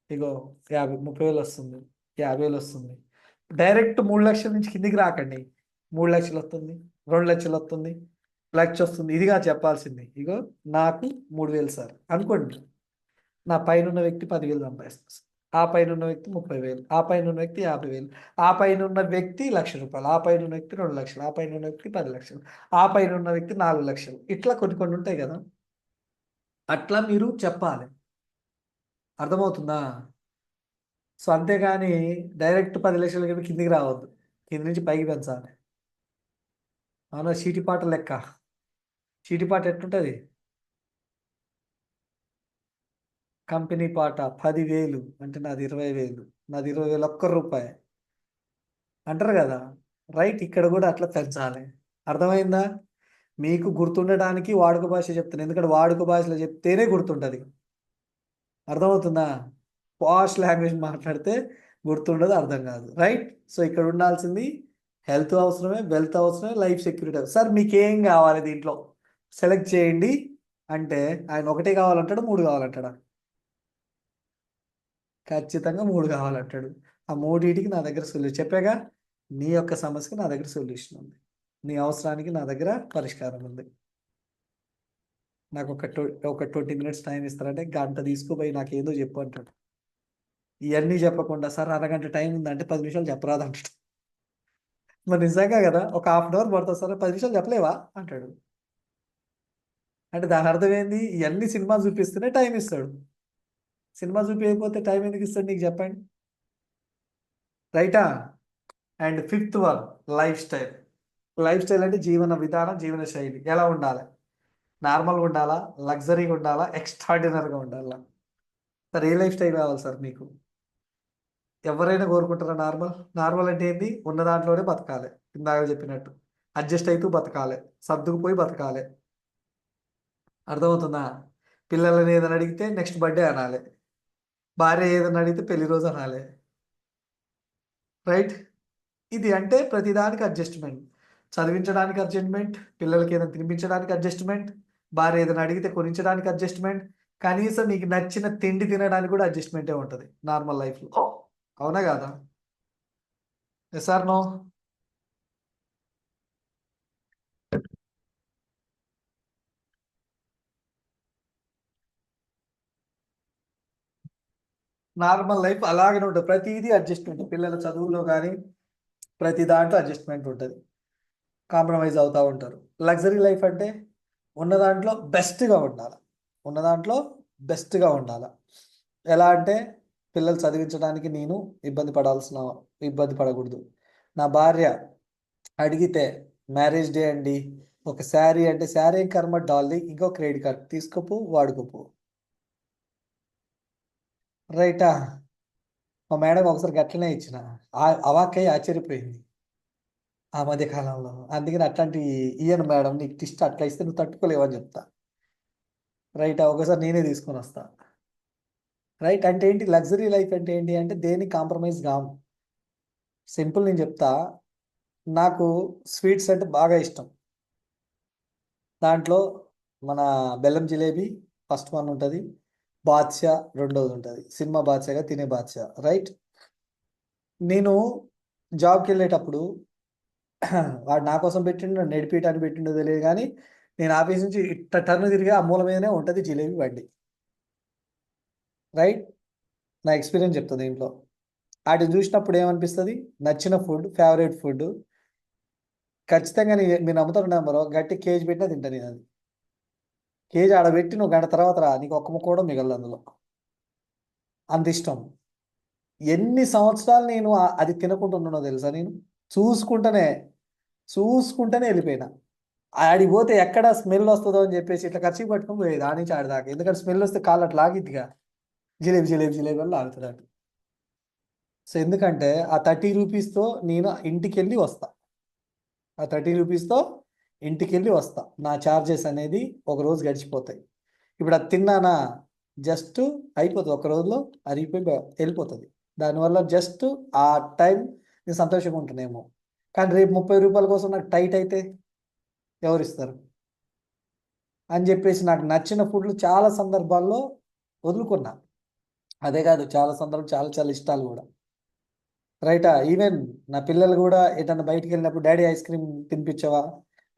ఇగో 30,000 వస్తుంది, 50,000 వస్తుంది. డైరెక్ట్ 3,00,000 నుంచి కిందికి రాకండి. 3,00,000 వస్తుంది, 2,00,000 వస్తుంది, 1,00,000 వస్తుంది, ఇదిగా చెప్పాల్సింది. ఇగో నాకు 3,000 సార్ అనుకోండి. నా పైన ఉన్న వ్యక్తి 10,000 సంపాదిస్తుంది సార్. ఆ పైన ఉన్న వ్యక్తి 30,000, ఆ పైన ఉన్న వ్యక్తి 50,000, ఆ పైన ఉన్న వ్యక్తి ₹1,00,000, ఆ పైన ఉన్న వ్యక్తి 2,00,000, ఆ పైన ఉన్న వ్యక్తి 10,00,000, ఆ పైన ఉన్న వ్యక్తి 4,00,000. ఇట్లా కొన్ని కొన్ని ఉంటాయి కదా, అట్లా మీరు చెప్పాలి. అర్థమవుతుందా? సో అంతేగాని డైరెక్ట్ 10,00,000 కిందికి రావద్దు, కింది నుంచి పైకి పెంచాలి. అవునా? చీటిపాట లెక్క. చీటిపాట ఎట్లుంటుంది? కంపెనీ పాట 10,000 అంటే నాది 20,000, నాది 20,000 ఒక్క రూపాయి అంటారు కదా. రైట్, ఇక్కడ కూడా అట్లా పెంచాలి. అర్థమైందా? మీకు గుర్తుండడానికి వాడుక భాష చెప్తాను, ఎందుకంటే వాడుక భాషలో చెప్తేనే గుర్తుంటుంది. అర్థమవుతుందా? పాష్ లాంగ్వేజ్ మాట్లాడితే గుర్తుండదు, అర్థం కాదు. రైట్. సో ఇక్కడ ఉండాల్సింది హెల్త్ అవసరమే, వెల్త్ అవసరమే, లైఫ్ సెక్యూరిటీ. సార్ మీకు ఏం కావాలి దీంట్లో సెలెక్ట్ చేయండి అంటే ఆయన ఒకటే కావాలంటాడు, 3 కావాలంటాడా? ఖచ్చితంగా 3 కావాలంటాడు. ఆ మూడింటికి నా దగ్గర సొల్యూషన్ చెప్పాగా. నీ యొక్క సమస్యకి నా దగ్గర సొల్యూషన్ ఉంది, నీ అవసరానికి నా దగ్గర పరిష్కారం ఉంది. నాకు ఒక 20 మినిట్స్ టైం ఇస్తారంటే గంట తీసుకుపోయి నాకేందో చెప్పు అంటాడు. ఇవన్నీ చెప్పకుండా సార్ అరగంట టైం ఉందంటే 10 నిమిషాలు చెప్పరాదు అంటాడు. మరి నిజంగా కదా, ఒక హాఫ్ అన్ అవర్ పడుతుంది సార్, 10 నిమిషాలు చెప్పలేవా అంటాడు. అంటే దాని అర్థం ఏంది? ఇవన్నీ సినిమా చూపిస్తేనే టైం ఇస్తాడు. సినిమా చూపించకపోతే టైం ఎందుకు ఇస్తాడు నీకు చెప్పండి. రైటా? And fifth one, life style. Life style అంటే జీవన విధానం, జీవన శైలి ఎలా ఉండాలి? నార్మల్గా ఉండాలా, లగ్జరీగా ఉండాలా, ఎక్స్ట్రాడినరీగా ఉండాలా? సార్ ఏ లైఫ్ స్టైల్ కావాలి సార్ మీకు? ఎవరైనా కోరుకుంటారా నార్మల్? నార్మల్ అంటే ఏంటి? ఉన్న దాంట్లోనే బతకాలి, ఇందాక చెప్పినట్టు అడ్జస్ట్ అవుతూ బతకాలి, సర్దుకుపోయి బతకాలి. అర్థమవుతుందా? పిల్లలని ఏదైనా అడిగితే నెక్స్ట్ బర్త్డే అనాలి, భార్య ఏదైనా అడిగితే పెళ్లి రోజు అనాలి. రైట్. ఇది అంటే ప్రతిదానికి అడ్జస్ట్మెంట్. చదివించడానికి అడ్జస్ట్మెంట్, పిల్లలకి ఏదైనా తినిపించడానికి అడ్జస్ట్మెంట్, భార్య ఏదైనా అడిగితే కొనించడానికి అడ్జస్ట్మెంట్, కనీసం నీకు నచ్చిన తిండి తినడానికి కూడా అడ్జస్ట్మెంటే ఉంటుంది నార్మల్ లైఫ్లో. అవునా కాదా? Yes or no? Normal life అలాగనే ఉంటుంది, ప్రతిదీ అడ్జస్ట్మెంట్. పిల్లల చదువుల్లో కానీ ప్రతి దాంట్లో అడ్జస్ట్మెంట్ ఉంటుంది, కాంప్రమైజ్ అవుతూ ఉంటారు. లగ్జరీ లైఫ్ అంటే ఉన్న దాంట్లో బెస్ట్గా ఉండాలి, ఉన్న దాంట్లో బెస్ట్గా ఉండాలి. ఎలా అంటే పిల్లలు చదివించడానికి నేను ఇబ్బంది పడకూడదు. నా భార్య అడిగితే మ్యారేజ్ డే అండి ఒక శారీ అంటే, శారీ ఏం కర్మ డార్లింగ్, ఇంకో క్రెడిట్ కార్డ్ తీసుకోపో వాడుకోపో. రైటా? మా మేడం ఒకసారి గట్లనే ఇచ్చిన, అవాక్కయ్య ఆశ్చర్యపోయింది ఆ మధ్య కాలంలో. అందుకని అట్లాంటి ఇయ్యను మేడం, నీకు టిస్ట్ అట్లా ఇస్తే నువ్వు తట్టుకోలేవు అని చెప్తా. రైట్, ఒకసారి నేనే తీసుకొని వస్తా. రైట్. అంటే ఏంటి లగ్జరీ లైఫ్ అంటే ఏంటి అంటే దేనికి కాంప్రమైజ్ కాము. సింపుల్ నేను చెప్తా. నాకు స్వీట్స్ అంటే బాగా ఇష్టం. దాంట్లో మన బెల్లం జిలేబీ ఫస్ట్ వన్ ఉంటుంది, బాద్షా రెండోది ఉంటుంది, సినిమా బాద్షాగా తినే బాద్షా. రైట్. నేను జాబ్కి వెళ్ళేటప్పుడు వాడు నా కోసం పెట్టిండు, నన్ను నడిపేయటానికి పెట్టిండో తెలియదు కానీ, నేను ఆఫీస్ నుంచి ఇట్ట టర్న్ తిరిగి ఆ మూల మీదనే ఉంటుంది జిలేబీ బండి. రైట్. నా ఎక్స్పీరియన్స్ చెప్తుంది దీంట్లో. వాటిని చూసినప్పుడు ఏమనిపిస్తుంది? నచ్చిన ఫుడ్, ఫేవరెట్ ఫుడ్ ఖచ్చితంగా మీరు నమ్ముతారు నెంబరు గట్టి కేజీ పెట్టినా తింటా నేను అది. కేజీ ఆడబెట్టి నువ్వు గంట తర్వాత రా, నీకు ఒక్క ముక్క కూడా మిగలదు అందులో. అంత ఇష్టం. ఎన్ని సంవత్సరాలు నేను అది తినకుంటున్నానో తెలుసా? నేను చూసుకుంటూనే చూసుకుంటూనే వెళ్ళిపోయినా. ఆడికి పోతే ఎక్కడ స్మెల్ వస్తుందో అని చెప్పేసి ఇట్లా ఖర్చు పట్టుకొని పోయేది ఆడి నుంచి ఆడిదాకా. ఎందుకంటే స్మెల్ వస్తే కాళ్ళు అట్లా లాగిద్దిగా, జిలేబీ జిలేబీ జిలేబీ వల్ల ఆగుతుంది అటు. సో ఎందుకంటే ఆ 30 రూపీస్తో నేను ఇంటికి వెళ్ళి వస్తా. ఆ 30 రూపీస్తో ఇంటికి వెళ్ళి వస్తా. నా ఛార్జెస్ అనేది ఒక రోజు గడిచిపోతాయి. ఇప్పుడు అది తిన్నానా జస్ట్ అయిపోతుంది, ఒక రోజులో అరిగిపోయి వెళ్ళిపోతుంది. దానివల్ల జస్ట్ ఆ టైం నేను సంతోషంగా ఉంటున్నానేమో. కానీ రేపు 30 రూపాయల కోసం నాకు టైట్ అయితే ఎవరిస్తారు అని చెప్పేసి నాకు నచ్చిన ఫుడ్లు చాలా సందర్భాల్లో వదులుకున్నా. అదే కాదు, చాలా సందర్భాలు చాలా చాలా ఇష్టాలు కూడా. రైటా? ఈవెన్ నా పిల్లలు కూడా ఎటన్నా బయటికి వెళ్ళినప్పుడు డాడీ ఐస్ క్రీమ్ తినిపించవా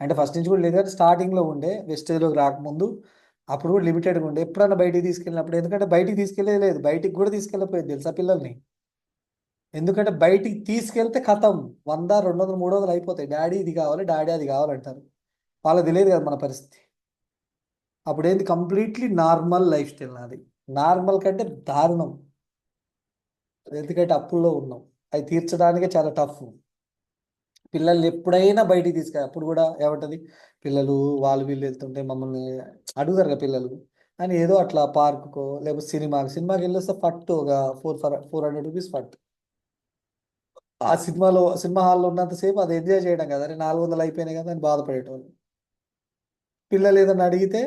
అంటే ఫస్ట్ నుంచి కూడా లేదు, కానీ స్టార్టింగ్లో ఉండే వెస్టేజ్లోకి రాకముందు అప్పుడు కూడా లిమిటెడ్గా ఉండే. ఎప్పుడన్నా బయటికి తీసుకెళ్ళినప్పుడు, ఎందుకంటే బయటికి తీసుకెళ్ళేది లేదు, బయటికి కూడా తీసుకెళ్ళిపోయేది తెలుసా పిల్లల్ని. ఎందుకంటే బయటికి తీసుకెళ్తే కథం 100, 200, 300 అయిపోతాయి. డాడీ ఇది కావాలి, డాడీ అది కావాలంటారు. వాళ్ళకి తెలియదు కదా మన పరిస్థితి. అప్పుడేంది కంప్లీట్లీ నార్మల్ లైఫ్ స్టైల్ నాది. నార్మల్ కంటే దారుణం. ఎందుకంటే అప్పుల్లో ఉన్నాం, అవి తీర్చడానికే చాలా టఫ్. పిల్లల్ని ఎప్పుడైనా బయటికి తీసుకెళ్ళి అప్పుడు కూడా ఏమంటది, పిల్లలు వాళ్ళు వీళ్ళు వెళ్తుంటే మమ్మల్ని అడుగుతారు కదా పిల్లలు అని, ఏదో అట్లా పార్కుకో లేకపోతే సినిమాకి వెళ్ళొస్తే ఫట్ ఒక 400 రూపీస్ ఫట్. ఆ సినిమా హాల్లో ఉన్నంతసేపు అది ఎంజాయ్ చేయడం కదా, అని 400 అయిపోయినాయి కదా అని బాధపడేటోళ్ళు. పిల్లలు ఏదైనా అడిగితే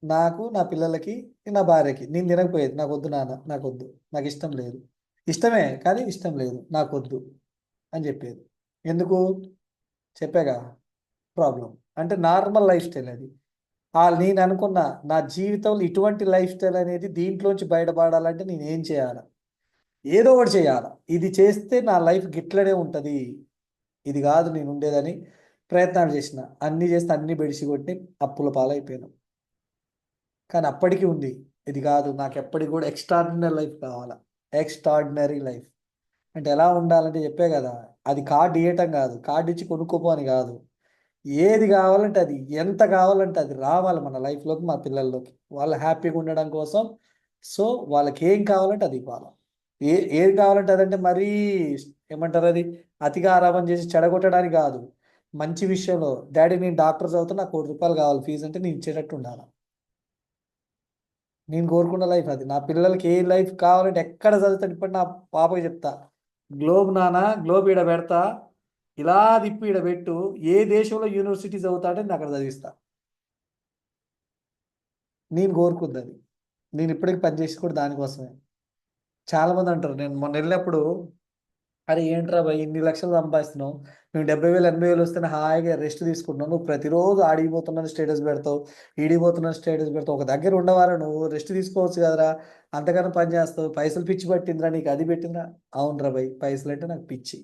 నాకు, నా పిల్లలకి, నా భార్యకి నేను తినకపోయేది. నాకు వద్దు నాన్న, నాకు వద్దు, నాకు ఇష్టం లేదు. ఇష్టమే కానీ ఇష్టం లేదు, నాకు వద్దు అని చెప్పేది. ఎందుకు చెప్పాగా? ప్రాబ్లం. అంటే నార్మల్ లైఫ్ స్టైల్ అది. నేను అనుకున్న నా జీవితంలో ఇటువంటి లైఫ్ స్టైల్ అనేది దీంట్లోంచి బయటపడాలంటే నేను ఏం చేయాలి? ఏదో ఒకటి చేయాలి. ఇది చేస్తే నా లైఫ్ గిట్లనే ఉంటుంది, ఇది కాదు నేను ఉండేదని ప్రయత్నాలు చేసిన. అన్నీ చేస్తే అన్నీ బెడిసి కొట్టి అప్పుల పాలైపోయాను. కానీ అప్పటికి ఉంది, ఇది కాదు నాకు ఎప్పటికి కూడా ఎక్స్ట్రాడినరీ లైఫ్ కావాలా. ఎక్స్ట్రాడినరీ లైఫ్ అంటే ఎలా ఉండాలంటే చెప్పే కదా, అది కార్డు ఇవ్వటం కాదు, కార్డు ఇచ్చి కొనుక్కోపో అని కాదు. ఏది కావాలంటే అది, ఎంత కావాలంటే అది రావాలి మన లైఫ్లోకి, మా పిల్లల్లోకి, వాళ్ళు హ్యాపీగా ఉండడం కోసం. సో వాళ్ళకి ఏం కావాలంటే అది ఇవ్వాలి. ఏది కావాలంటే అదంటే మరీ ఏమంటారు, అది అతిగా ఆరామం చేసి చెడగొట్టడానికి కాదు. మంచి విషయంలో డాడీ నేను డాక్టర్ చదువుతా, నాకు ₹1,00,00,000 కావాలి ఫీజు అంటే నేను ఇచ్చేటట్టు ఉండాలి. నేను కోరుకున్న లైఫ్ అది. నా పిల్లలకి ఏ లైఫ్ కావాలంటే ఎక్కడ చదువుతాడు, ఇప్పుడు నా పాపకి చెప్తా, గ్లోబ్ నాన్న, గ్లోబ్ ఈడ పెడతా, ఇలా తిప్పి ఈడ పెట్టు, ఏ దేశంలో యూనివర్సిటీ చదువుతాడో నేను అక్కడ చదివిస్తా. నేను కోరుకుంది అది. నేను ఇప్పటికి పనిచేసి కూడా దానికోసమే. చాలామంది అంటారు, నేను మొన్న వెళ్ళినప్పుడు, అరే ఏంట్రా భయ్ ఇన్ని లక్షలు సంపాదిస్తున్నావు, నువ్వు 70,000 80,000 వస్తేనే హాయిగా రెస్ట్ తీసుకుంటున్నావు, నువ్వు ప్రతిరోజు ఆడిపోతున్నాను స్టేటస్ పెడతావు, ఈడిపోతున్నాను స్టేటస్ పెడతావు, ఒక దగ్గర ఉండవారా, నువ్వు రెస్ట్ తీసుకోవచ్చు కదరా, అంతకన్నా పని చేస్తావు, పైసలు పిచ్చి పట్టిందిరా నీకు, అది పెట్టిందిరా. అవునరా భయ్, పైసలు అంటే నాకు పిచ్చి,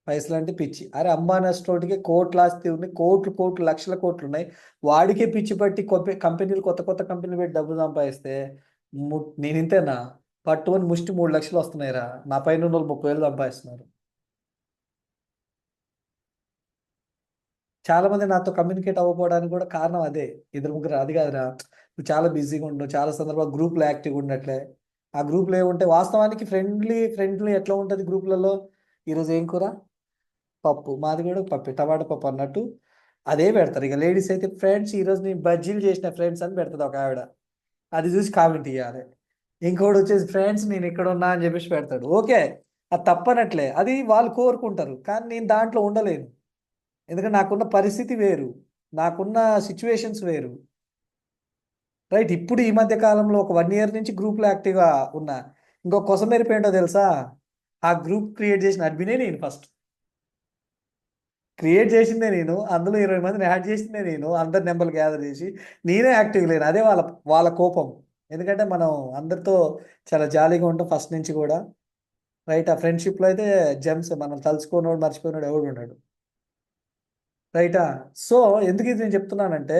పైసలు అంటే పిచ్చి. అరే అంబానీ స్టోటికి కోట్ల ఆస్తి ఉంది, కోట్లు కోట్లు లక్షల కోట్లు ఉన్నాయి, వాడికే పిచ్చి పట్టి కంపెనీలు కొత్త కొత్త కంపెనీలు పెట్టి డబ్బు సంపాదిస్తే నేను ఇంతేనా? పట్టుకొని ముష్టి 3 లక్షలు వస్తున్నాయిరా, నా పైన ఉన్న వాళ్ళు 30,000 సంపాదిస్తున్నారు. చాలా మంది నాతో కమ్యూనికేట్ అవ్వకపోవడానికి కూడా కారణం అదే. ఇద్దరు ముగ్గురు అది కాదురా, నువ్వు చాలా బిజీగా ఉండవు, చాలా సందర్భాలు గ్రూప్లో యాక్టివ్గా ఉండట్లే. ఆ గ్రూప్లో ఏముంటే వాస్తవానికి ఫ్రెండ్లీ ఫ్రెండ్లీ ఎట్లా ఉంటుంది గ్రూప్లలో, ఈరోజు ఏం కూర, పప్పు, మాది కూడా పప్పు, టమాటా పప్పు అన్నట్టు అదే పెడతారు. ఇక లేడీస్ అయితే ఫ్రెండ్స్ ఈరోజు నేను బజ్జీలు చేసిన ఫ్రెండ్స్ అని పెడుతుంది ఒక ఆవిడ, అది చూసి కామెంట్ ఇవ్వాలి. ఇంకోటి వచ్చేసి ఫ్రెండ్స్ నేను ఇక్కడ ఉన్నా అని చెప్పేసి పెడతాడు. ఓకే, అది తప్పనట్లే, అది వాళ్ళు కోరుకుంటారు, కానీ నేను దాంట్లో ఉండలేను. ఎందుకంటే నాకున్న పరిస్థితి వేరు, నాకున్న సిచ్యువేషన్స్ వేరు. రైట్? ఇప్పుడు ఈ మధ్య కాలంలో ఒక 1 ఇయర్ నుంచి గ్రూప్లో యాక్టివ్గా ఉన్నా. ఇంకొక కొసమెరిపోయింటో తెలుసా, ఆ గ్రూప్ క్రియేట్ చేసిన అడ్మినే నేను. ఫస్ట్ క్రియేట్ చేసిందే నేను, అందులో 20 మందిని యాడ్ చేసిందే నేను, అందరి నెంబర్లు గ్యాదర్ చేసి నేనే యాక్టివ్ లేను. అదే వాళ్ళ వాళ్ళ కోపం. ఎందుకంటే మనం అందరితో చాలా జాలీగా ఉంటాం ఫస్ట్ నుంచి కూడా. రైట్? ఆ ఫ్రెండ్షిప్లో అయితే జెమ్స్, మనం తలుచుకోనోడు మర్చిపోయినోడు ఎవడు ఉన్నాడు. రైటా? సో ఎందుకు ఇది నేను చెప్తున్నానంటే,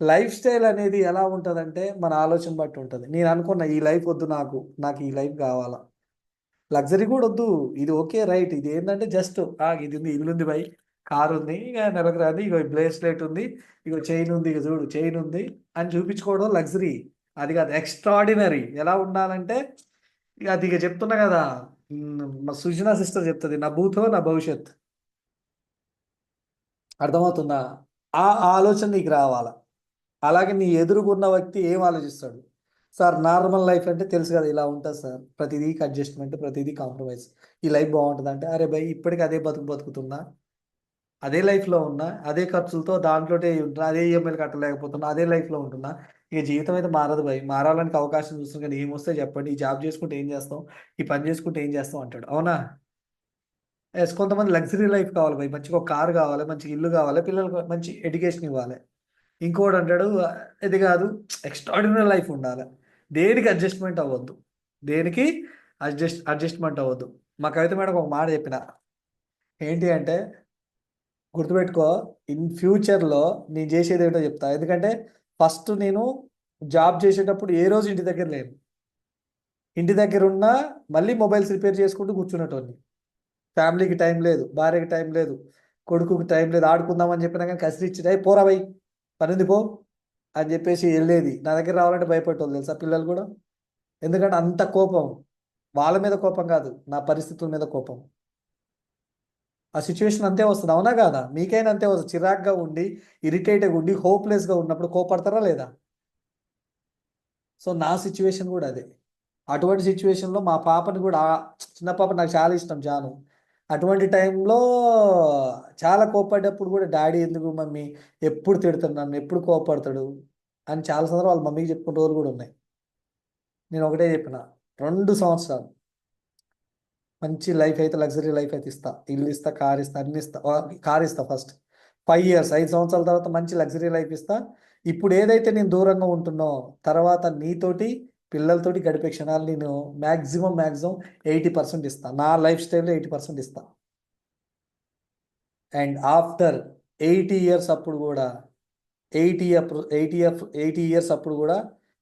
లైఫ్ స్టైల్ అనేది ఎలా ఉంటుందంటే మన ఆలోచన బట్టి ఉంటుంది. నేను అనుకున్న ఈ లైఫ్ వద్దు నాకు, నాకు ఈ లైఫ్ కావాలా. లగ్జరీ కూడా వద్దు. ఇది ఓకే రైట్. ఇది ఏంటంటే జస్ట్ ఇది ఉంది, ఇల్లు ఉంది, బై కారు ఉంది, ఇక నెలకు రాదు, ఇగో బ్రేస్లెట్ ఉంది, ఇగో చైన్ ఉంది, ఇక చూడు చైన్ ఉంది అని చూపించుకోవడం లగ్జరీ. అది కాదు ఎక్స్ట్రాడినరీ. ఎలా ఉండాలంటే ఇక అది ఇక చెప్తున్నా కదా, మా సుజనా సిస్టర్ చెప్తుంది, నా భూతో నా భవిష్యత్. అర్థమవుతుందా? ఆ ఆలోచన నీకు రావాలా. అలాగే నీ ఎదురుగున్న వ్యక్తి ఏం ఆలోచిస్తాడు? సార్ నార్మల్ లైఫ్ అంటే తెలుసు కదా, ఇలా ఉంటుంది సార్, ప్రతిదీ అడ్జస్ట్మెంట్, ప్రతిదీ కాంప్రమైజ్. ఈ లైఫ్ బాగుంటుంది అంటే, అరే భయ్ ఇప్పటికి అదే బతుకుతున్నా, అదే లైఫ్లో ఉన్నా, అదే ఖర్చులతో దాంట్లోనే ఉంటున్నా, అదే ఈఎంఐలు కట్టలేకపోతున్నా, అదే లైఫ్లో ఉంటున్నా. ఇక జీవితం అయితే మారదు భయ్, మారాలని అవకాశం చూస్తుంది కానీ ఏమొస్తే చెప్పండి, ఈ జాబ్ చేసుకుంటే ఏం చేస్తాం, ఈ పని చేసుకుంటే ఏం చేస్తాం అంటాడు. అవునా? ఎస్, కొంతమంది లగ్జరీ లైఫ్ కావాలి భయ్, మంచిగా ఒక కారు కావాలి, మంచి ఇల్లు కావాలి, పిల్లలకు మంచి ఎడ్యుకేషన్ ఇవ్వాలి. ఇంకోటి అంటాడు ఇది కాదు, ఎక్స్ట్రాడినరీ లైఫ్ ఉండాలి. దేనికి అడ్జస్ట్మెంట్ అవ్వద్దు, దేనికి అడ్జస్ట్మెంట్ అవ్వద్దు. మా కవిత మేడం ఒక మాట చెప్పిన, ఏంటి అంటే, గుర్తుపెట్టుకో, ఇన్ ఫ్యూచర్లో నేను చేసేది ఏంటో చెప్తా. ఎందుకంటే ఫస్ట్ నేను జాబ్ చేసేటప్పుడు ఏ రోజు ఇంటి దగ్గర లేను. ఇంటి దగ్గర ఉన్నా మళ్ళీ మొబైల్స్ రిపేర్ చేసుకుంటూ కూర్చున్నటోని. ఫ్యామిలీకి టైం లేదు, భార్యకి టైం లేదు, కొడుకుకి టైం లేదు. ఆడుకుందామని చెప్పినా కానీ కసిరిచ్చి పోరా బై, పనింది పో అని చెప్పేసి వెళ్ళేది. నా దగ్గర రావాలంటే భయపడేవాళ్ళు తెలుసా పిల్లలు కూడా. ఎందుకంటే అంత కోపం, వాళ్ళ మీద కోపం కాదు, నా పరిస్థితుల మీద కోపం. ఆ సిచ్యువేషన్ అంతే వస్తుంది. అవునా కాదా? మీకైనా అంతే వస్తుంది. చిరాగ్గా ఉండి, ఇరిటేట్గా ఉండి, హోప్లెస్గా ఉన్నప్పుడు కోపడతారా లేదా? సో నా సిచ్యువేషన్ కూడా అదే. అటువంటి సిచ్యువేషన్లో మా పాపని కూడా, చిన్న పాప నాకు చాలా ఇష్టం, జాను. అటువంటి టైంలో చాలా కోపపడ్డప్పుడు కూడా, డాడీ ఎందుకు మమ్మీ ఎప్పుడు తిడుతున్నాను, నన్ను ఎప్పుడు కోపడతాడు అని చాలా సందర్భాలు వాళ్ళ మమ్మీకి చెప్పుకున్న రోజులు కూడా ఉన్నాయి. నేను ఒకటే చెప్పిన, 2 సంవత్సరాలు మంచి లైఫ్ అయితే, లగ్జరీ లైఫ్ అయితే ఇస్తా, ఇల్లు ఇస్తా, కార్ ఇస్తా, అన్ని ఇస్తా. కార్ ఇస్తా ఫస్ట్ 5 years, 5 సంవత్సరాల తర్వాత మంచి లగ్జరీ లైఫ్ ఇస్తా. ఇప్పుడు ఏదైతే నేను దూరంగా ఉంటున్నో, తర్వాత నీతోటి పిల్లలతోటి గడిపే క్షణాలు నేను మ్యాక్సిమం 80% ఇస్తా, నా లైఫ్ స్టైల్లో 80% ఇస్తా. అండ్ ఆఫ్టర్ 80 years అప్పుడు కూడా, 80 years అప్పుడు కూడా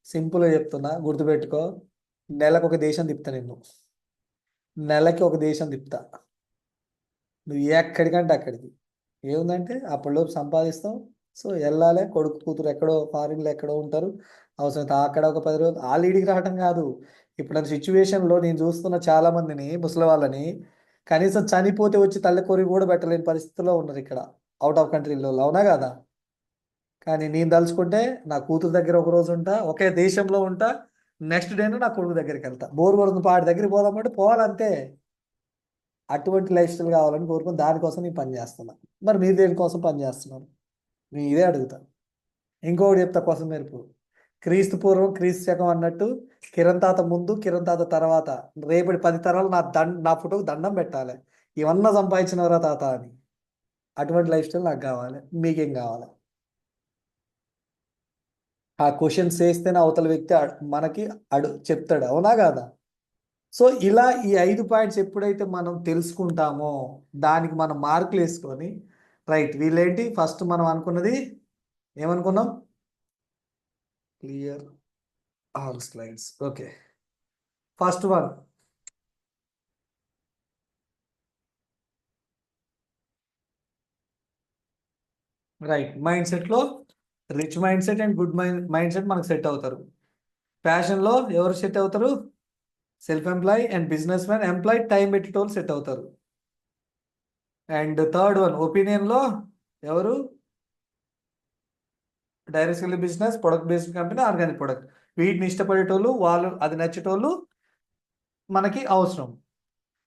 సింపుల్గా చెప్తున్నా, గుర్తుపెట్టుకో, నెలకు ఒక దేశం తిప్పుతా నిన్ను, నెలకి ఒక దేశం తిప్పుతా. నువ్వు ఎక్కడికంటే అక్కడికి. ఏముందంటే అప్పటిలోపు సంపాదిస్తాం. సో వెళ్ళాలి, కొడుకు కూతురు ఎక్కడో ఫారిన్లో ఎక్కడో ఉంటారు, అవసరమైతే అక్కడ ఒక 10 రోజులు. ఆ లీడికి రావడం కాదు, ఇప్పుడు அந்த సిచ్యువేషన్లో నేను చూస్తున్న చాలా మందిని, ముసలి వాళ్ళని, కనీసం చనిపోతే వచ్చి తల్లి కొరికి కూడా పెట్టలేని పరిస్థితిలో ఉన్నారు ఇక్కడ, అవుట్ ఆఫ్ కంట్రీలో. అవునా కదా? కానీ నేను తలుచుకుంటే నా కూతురు దగ్గర ఒక రోజు ఉంటా, ఒకే దేశంలో ఉంటా, నెక్స్ట్ డేనే నా కొడుకు దగ్గరికి వెళ్తా. బోర్ కొడుతుంది పాడి దగ్గరికి పోదామంటే పోవాలంతే. అటువంటి లైఫ్ స్టైల్ కావాలని కోరుకుని దానికోసం నేను పని చేస్తున్నా. మరి మీరు దేనికోసం పని చేస్తున్నారు? నేను ఇదే అడుగుతాను. ఇంకొకటి చెప్తా కోసం మెరుపు, క్రీస్తు పూర్వం క్రీస్తు శకం అన్నట్టు, కిరణ్ తాత ముందు, కిరణ్ తాత తర్వాత, రేపటి 10 తరాలు నా ఫోటోకి దండం పెట్టాలి, ఇవన్నా సంపాదించినవరా తాత అని. అటువంటి లైఫ్ స్టైల్ నాకు కావాలి. మీకేం కావాలి? ఆ క్వశ్చన్స్ వేస్తేనే అవతల వ్యక్తి మనకి చెప్తాడు. అవునా కాదా? సో ఇలా ఈ 5 పాయింట్స్ ఎప్పుడైతే మనం తెలుసుకుంటామో, దానికి మనం మార్కులు వేసుకొని, రైట్ వీళ్ళేంటి ఫస్ట్ మనం అనుకున్నది ఏమనుకున్నాం? Clear all slides. Okay, first one, right mind సెట్లో rich mind set and good mind set మనకు సెట్ అవుతారు. ప్యాషన్లో ఎవరు సెట్ అవుతారు? Self employ and business man, employ time పెట్టేటోళ్ళు సెట్ అవుతారు. అండ్ థర్డ్ వన్, ఒపీనియన్లో ఎవరు? Direct business, product based company, organic product. వీటిని ఇష్టపడేటోళ్ళు, వాళ్ళు అది నచ్చేటోళ్ళు మనకి అవసరం.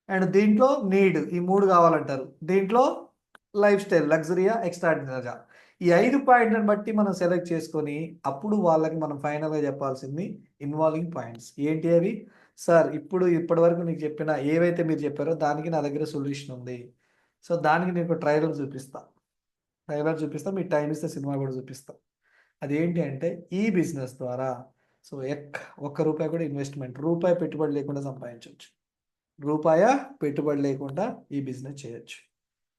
అండ్ దీంట్లో నీడ్, ఈ 3 కావాలంటారు. దీంట్లో లైఫ్ స్టైల్ లగ్జరీయా, ఎక్స్ట్రాడినరీగా, ఈ 5 పాయింట్లను బట్టి మనం సెలెక్ట్ చేసుకొని, అప్పుడు వాళ్ళకి మనం ఫైనల్గా చెప్పాల్సింది ఇన్వాల్వింగ్ పాయింట్స్. ఏంటి అవి? సార్ ఇప్పటి వరకు నీకు చెప్పిన ఏవైతే మీరు చెప్పారో దానికి నా దగ్గర సొల్యూషన్ ఉంది. సో దానికి నేను ట్రైలర్ చూపిస్తా, మీకు టైం ఇస్తే సినిమా కూడా చూపిస్తా. అదేంటి అంటే, ఈ బిజినెస్ ద్వారా సో ₹1 కూడా ఇన్వెస్ట్మెంట్, రూపాయి పెట్టుబడి లేకుండా సంపాదించవచ్చు. రూపాయ పెట్టుబడి లేకుండా ఈ బిజినెస్ చేయొచ్చు.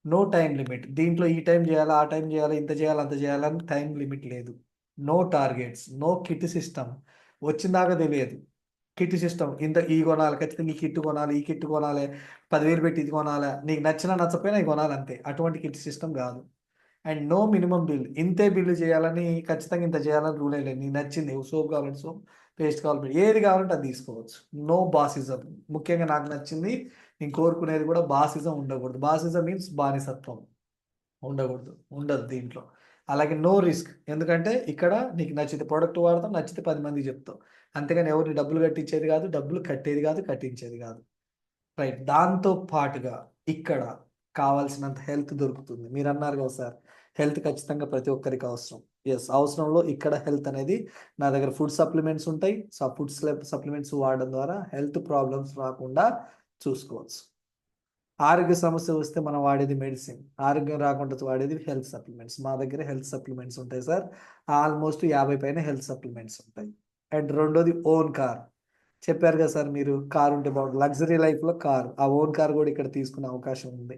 No time limit. దీంట్లో ఈ టైం చేయాలా, ఆ టైం చేయాలా, ఇంత చేయాలి, అంత చేయాలని టైం లిమిట్ లేదు. No targets, no kit system, వచ్చిందాకా తెలియదు. కిట్ సిస్టమ్ ఇంత ఈ కొనాలి, ఖచ్చితంగా ఈ కిట్ కొనాలి, ఈ కిట్ కొనాలి, 10,000 పెట్టి ఇది కొనాలి, నీకు నచ్చినా నచ్చపోయినా ఇది కొనాలి అంతే. అటువంటి కిట్ సిస్టమ్ కాదు. అండ్ నో మినిమం బిల్, ఇంతే బిల్లు చేయాలని ఖచ్చితంగా ఇంత చేయాలని రూల్ లేదు. నీకు నచ్చింది సోప్ కావాలంటే సోప్, పేస్ట్ కావాలంటే ఏది కావాలంటే అది తీసుకోవచ్చు. నో బాసిజం. ముఖ్యంగా నాకు నచ్చింది, నేను కోరుకునేది కూడా బాసిజం ఉండకూడదు. బాసిజం మీన్స్ బానిసత్వం ఉండకూడదు, ఉండదు దీంట్లో. అలాగే నో రిస్క్, ఎందుకంటే ఇక్కడ నీకు నచ్చితే ప్రోడక్ట్ వాడతాం, నచ్చితే 10 మందికి చెప్తాం. అంతేగాని ఎవరిని డబ్బులు కట్టించేది కాదు, డబ్బులు కట్టేది కాదు, కట్టించేది కాదు. రైట్. దాంతో పాటుగా ఇక్కడ కావాల్సినంత హెల్త్ దొరుకుతుంది. మీరు అన్నారు కదా సార్, హెల్త్ ఖచ్చితంగా ప్రతి ఒక్కరికి అవసరం. ఎస్, అవసరంలో ఇక్కడ హెల్త్ అనేది నా దగ్గర ఫుడ్ సప్లిమెంట్స్ ఉంటాయి. సో ఆ ఫుడ్ సప్లిమెంట్స్ వాడడం ద్వారా హెల్త్ ప్రాబ్లమ్స్ రాకుండా చూసుకోవచ్చు. ఆరోగ్య సమస్య వస్తే మనం వాడేది మెడిసిన్, ఆరోగ్యం రాకుండా వాడేది హెల్త్ సప్లిమెంట్స్. మా దగ్గర హెల్త్ సప్లిమెంట్స్ ఉంటాయి సార్. ఆల్మోస్ట్ 50 పైన హెల్త్ సప్లిమెంట్స్ ఉంటాయి. అండ్ రెండోది ఓన్ కార్. చెప్పారు కదా సార్, మీరు కార్ ఉంటే బాగుంటుంది, లగ్జరీ లైఫ్లో కార్, ఆ ఓన్ కార్ కూడా ఇక్కడ తీసుకునే అవకాశం ఉంది.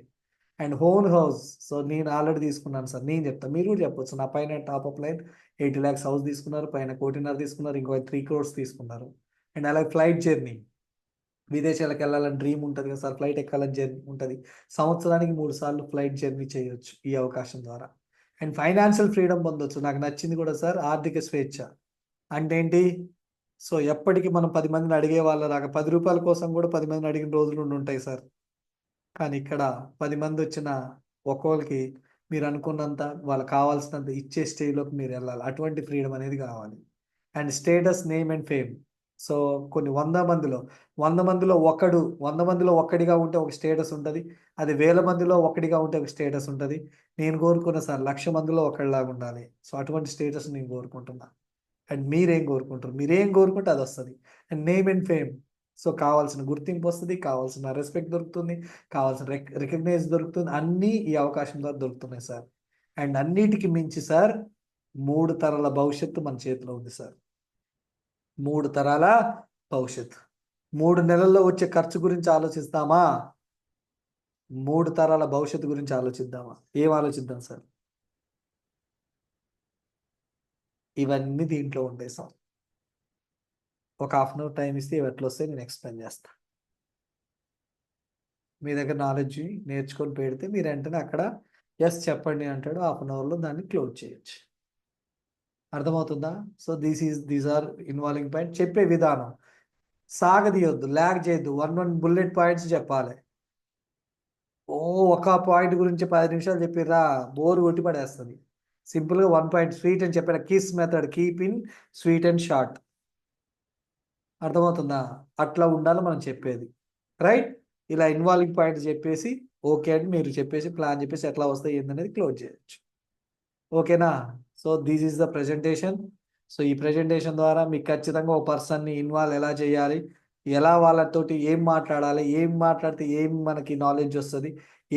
And own house. సో నేను ఆల్రెడీ తీసుకున్నాను సార్, నేను చెప్తాను, మీరు కూడా చెప్పొచ్చు. నా పైన top up line 80 lakhs house తీసుకున్నారు, పైన 1.5 కోటి తీసుకున్నారు, ఇంకో 3 crores తీసుకున్నారు. అండ్ అలాగే ఫ్లైట్ జర్నీ, విదేశాలకు వెళ్ళాలని డ్రీమ్ ఉంటుంది కదా సార్, ఫ్లైట్ ఎక్కాలని జర్నీ ఉంటుంది. సంవత్సరానికి 3 సార్లు ఫ్లైట్ జర్నీ చేయొచ్చు ఈ అవకాశం ద్వారా. అండ్ ఫైనాన్షియల్ ఫ్రీడమ్ పొందొచ్చు. నాకు నచ్చింది కూడా సార్, ఆర్థిక స్వేచ్ఛ. అంటే ఏంటి? సో ఎప్పటికీ మనం 10 మందిని అడిగే వాళ్ళలాగా, 10 రూపాయల కోసం కూడా 10 మందిని అడిగిన రోజులు ఉంటాయి సార్. కానీ ఇక్కడ 10 మంది వచ్చిన ఒక్కోళ్ళకి మీరు అనుకున్నంత, వాళ్ళకి కావాల్సినంత ఇచ్చే స్టేజ్లోకి మీరు వెళ్ళాలి. అటువంటి ఫ్రీడమ్ అనేది కావాలి. And status, name and fame. So కొన్ని 100 మందిలో ఒకడు, 100 మందిలో ఒక్కడిగా ఉంటే ఒక స్టేటస్ ఉంటుంది. అది 1000 మందిలో ఒకడిగా ఉంటే ఒక స్టేటస్ ఉంటుంది. నేను కోరుకున్న సార్ 1,00,000 మందిలో ఒకడిలాగా ఉండాలి. సో అటువంటి స్టేటస్ నేను కోరుకుంటున్నా. అండ్ మీరేం కోరుకుంటారు? మీరేం కోరుకుంటే అది వస్తుంది. And name and fame. So కావాల్సిన గుర్తింపు వస్తుంది, కావాల్సిన రెస్పెక్ట్ దొరుకుతుంది, కావాల్సిన రికగ్నైజ్ దొరుకుతుంది. అన్నీ ఈ అవకాశం ద్వారా దొరుకుతున్నాయి సార్. అండ్ అన్నిటికి మించి సార్, 3 తరాల భవిష్యత్తు మన చేతిలో ఉంది సార్. 3 తరాల భవిష్యత్తు. 3 నెలల్లో వచ్చే ఖర్చు గురించి ఆలోచిస్తామా? 3 తరాల భవిష్యత్తు గురించి ఆలోచిద్దామా? ఏం ఆలోచిద్దాం సార్? ఇవన్నీ దీంట్లో ఉంటాయి సార్. ఒక హాఫ్ అన్ అవర్ టైం ఇస్తే ఇవి ఎట్లా వస్తాయి నేను ఎక్స్ప్లెయిన్ చేస్తా. మీ దగ్గర నాలెడ్జ్ నేర్చుకొని పెడితే మీరు వెంటనే అక్కడ ఎస్ చెప్పండి అంటాడు, హాఫ్ అన్ అవర్లో దాన్ని క్లోజ్ చేయొచ్చు. అర్థమవుతుందా? So these are involving point. చెప్పే విధానం సాగదీయొద్దు, ల్యాగ్ చేయొద్దు. 1 బుల్లెట్ పాయింట్స్ చెప్పాలి. ఓ ఒక పాయింట్ గురించి 10 నిమిషాలు చెప్పిర్రా, బోర్ కొట్టి పడేస్తుంది. సింపుల్గా 1 పాయింట్ స్వీట్ అని చెప్పాను. Kiss method, keep in sweet and short. అర్థమవుతుందా? అట్లా ఉండాలి మనం చెప్పేది. రైట్. ఇలా ఇన్వాల్వింగ్ పాయింట్ చెప్పేసి ఓకే అని మీరు చెప్పేసి ప్లాన్ చెప్పేసి ఎట్లా వస్తాయి ఏందనేది క్లోజ్ చేయొచ్చు. ఓకేనా? So this is the presentation. So ఈ ప్రెజెంటేషన్ ద్వారా మీకు ఖచ్చితంగా ఒక పర్సన్ని ఇన్వాల్వ్ ఎలా చేయాలి, ఎలా వాళ్ళతోటి ఏం మాట్లాడాలి, ఏం మాట్లాడితే ఏం మనకి నాలెడ్జ్ వస్తుంది,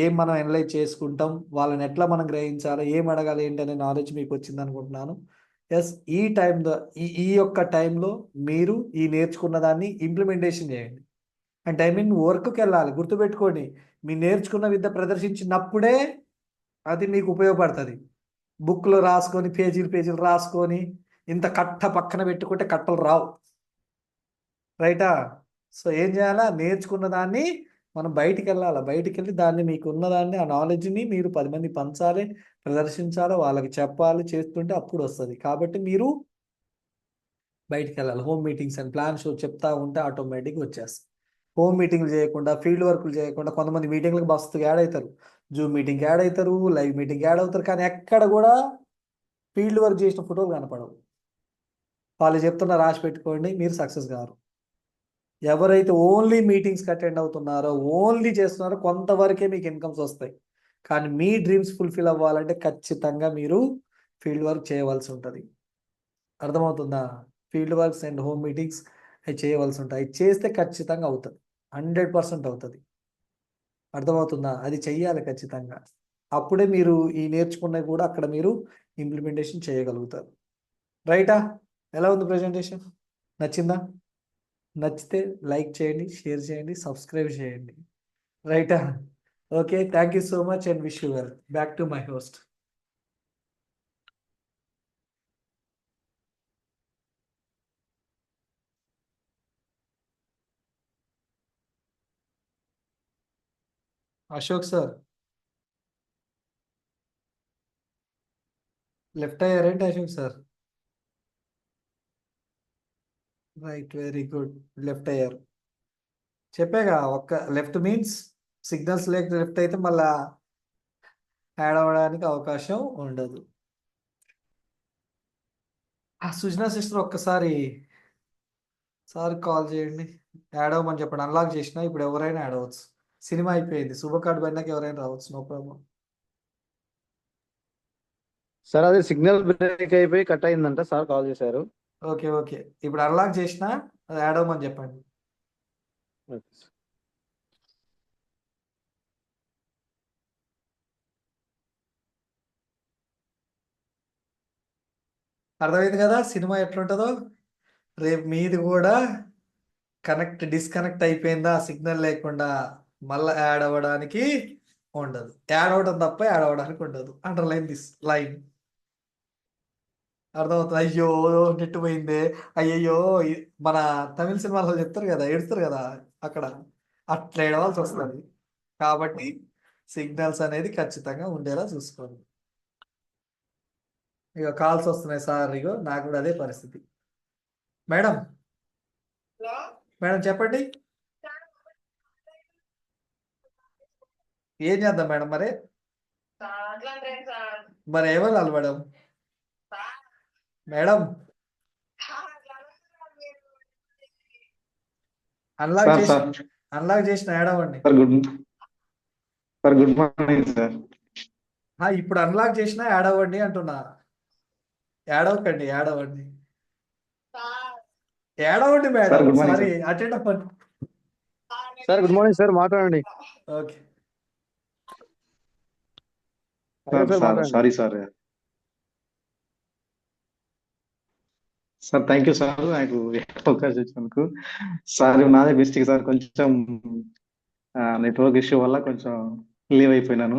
ఏం మనం అనలైజ్ చేసుకుంటాం, వాళ్ళని ఎట్లా మనం గ్రహించాలి, ఏం అడగాలి ఏంటనే నాలెడ్జ్ మీకు వచ్చింది అనుకుంటున్నాను. ఎస్, ఈ టైంలో ఈ యొక్క టైంలో మీరు ఈ నేర్చుకున్న దాన్ని ఇంప్లిమెంటేషన్ చేయండి. అంటే ఐ మీన్ వర్క్కి వెళ్ళాలి. గుర్తుపెట్టుకోండి, మీ నేర్చుకున్న విద్య ప్రదర్శించినప్పుడే అది మీకు ఉపయోగపడుతుంది. బుక్లో రాసుకొని పేజీలు పేజీలు రాసుకొని ఇంత కట్ట పక్కన పెట్టుకుంటే కట్టలు రావు. రైటా? సో ఏం చేయాలా? నేర్చుకున్న దాన్ని మనం బయటికి వెళ్ళాలి. బయటికి వెళ్ళి దాన్ని మీకు ఉన్నదాన్ని, ఆ నాలెడ్జ్ని మీరు 10 మంది పంచాలి, ప్రదర్శించాలి, వాళ్ళకి చెప్పాలి. చేస్తుంటే అప్పుడు వస్తుంది. కాబట్టి మీరు బయటికి వెళ్ళాలి. Home meetings and plan show చెప్తా ఉంటే ఆటోమేటిక్గా వచ్చేస్తుంది. హోమ్ మీటింగ్లు చేయకుండా, ఫీల్డ్ వర్క్లు చేయకుండా, కొంతమంది మీటింగ్లకు మస్తుగా యాడ్ అవుతారు, జూమ్ మీటింగ్కి యాడ్ అవుతారు, లైవ్ మీటింగ్కి యాడ్ అవుతారు, కానీ ఎక్కడ కూడా ఫీల్డ్ వర్క్ చేసిన ఫోటోలు కనపడవు. వాళ్ళు చెప్తున్న రాసి పెట్టుకోండి, మీరు సక్సెస్ కారు. ఎవరైతే ఓన్లీ మీటింగ్స్కి అటెండ్ అవుతున్నారో, ఓన్లీ చేస్తున్నారో, కొంతవరకే మీకు ఇన్కమ్స్ వస్తాయి. కానీ మీ డ్రీమ్స్ ఫుల్ఫిల్ అవ్వాలంటే ఖచ్చితంగా మీరు ఫీల్డ్ వర్క్ చేయవలసి ఉంటుంది. అర్థమవుతుందా? Field works and home meetings అవి చేయవలసి ఉంటాయి. అవి చేస్తే ఖచ్చితంగా అవుతుంది, 100% అవుతుంది. అర్థమవుతుందా? అది చెయ్యాలి ఖచ్చితంగా. అప్పుడే మీరు ఈ నేర్చుకున్నవి కూడా అక్కడ మీరు ఇంప్లిమెంటేషన్ చేయగలుగుతారు. రైటా? ఎలా ఉంది ప్రెజెంటేషన్? నచ్చిందా? నచ్చితే లైక్ చేయండి, షేర్ చేయండి, సబ్స్క్రైబ్ చేయండి. రైటా? Okay, thank you so much and wish you well. Back to my host. Ashok sir left అయ్యారేంటి Ashok sir? Right, very good, left అయ్యారు. చెప్పాగా, ఒక్క లెఫ్ట్ మీన్స్ సిగ్నల్స్ లేక లెఫ్ట్ అయితే మళ్ళా యాడ్ అవ్వడానికి అవకాశం ఉండదు. ఆ సుజనా సిస్టర్ ఒక్కసారి సార్ కాల్ చేయండి, యాడ్ అవ్వమని చెప్పండి. అన్లాక్ చేసిన ఇప్పుడు ఎవరైనా యాడ్ అవ్వచ్చు. సినిమా అయిపోయింది, శుభ కార్డు పడినాక ఎవరైనా రావచ్చు, నో ప్రాబ్లం. సార్ అది సిగ్నల్ బ్రేక్ అయిపోయి కట్ అయిందంట, సార్ కాల్ చేశారు. ఓకే ఓకే, ఇప్పుడు అన్లాక్ చేసిన అది యాడ్ అవ్వమని చెప్పండి. అర్థమైంది కదా సినిమా ఎట్లుంటుందో. రేపు మీది కూడా డిస్కనెక్ట్ అయిపోయిందా సిగ్నల్ లేకుండా, మళ్ళీ యాడ్ అవ్వడానికి ఉండదు. యాడ్ అవ్వడం తప్ప యాడ్ అవ్వడానికి ఉండదు. Underline this line. అర్థమవుతుంది. అయ్యో నెట్ పోయిందే, అయ్యయ్యో మన తమిళ సినిమాలో చెప్తారు కదా, ఏడుస్తారు కదా, అక్కడ అట్లా ఏడవాల్సి వస్తుంది. కాబట్టి సిగ్నల్స్ అనేది ఖచ్చితంగా ఉండేలా చూసుకోండి. ఇక కాల్స్ వస్తున్నాయి సార్, ఇగో నాకు కూడా అదే పరిస్థితి. మేడం మేడం చెప్పండి, ఏం చేద్దాం మేడం మరి? మరి ఏమన్నాను మేడం? మేడం అన్లాక్ సార్ చేసి సార్ అన్లాక్ చేసిన యాడ్ అవ్వండి. Sir good morning sir. ఇప్పుడు అన్లాక్ చేసిన యాడ్ అవ్వండి అంటున్నా. యాడ్ అవ్వకండి, యాడ్ అవ్వండి, యాడ్ అవ్వండి sir madam. Good morning sorry, attend అవ్వండి. సార్ గుడ్ మార్నింగ్ సార్, మాట్లాడండి. ఓకే అయ్యో సార్ సార్ మాట్లాడండి. Sorry sir. Sir thank you sir, నాకు అవకాశం ఇచ్చినందుకు. సార్ నాదే మిస్టేక్ సార్, కొంచెం నెట్వర్క్ ఇష్యూ వల్ల కొంచెం లీవ్ అయిపోయినాను.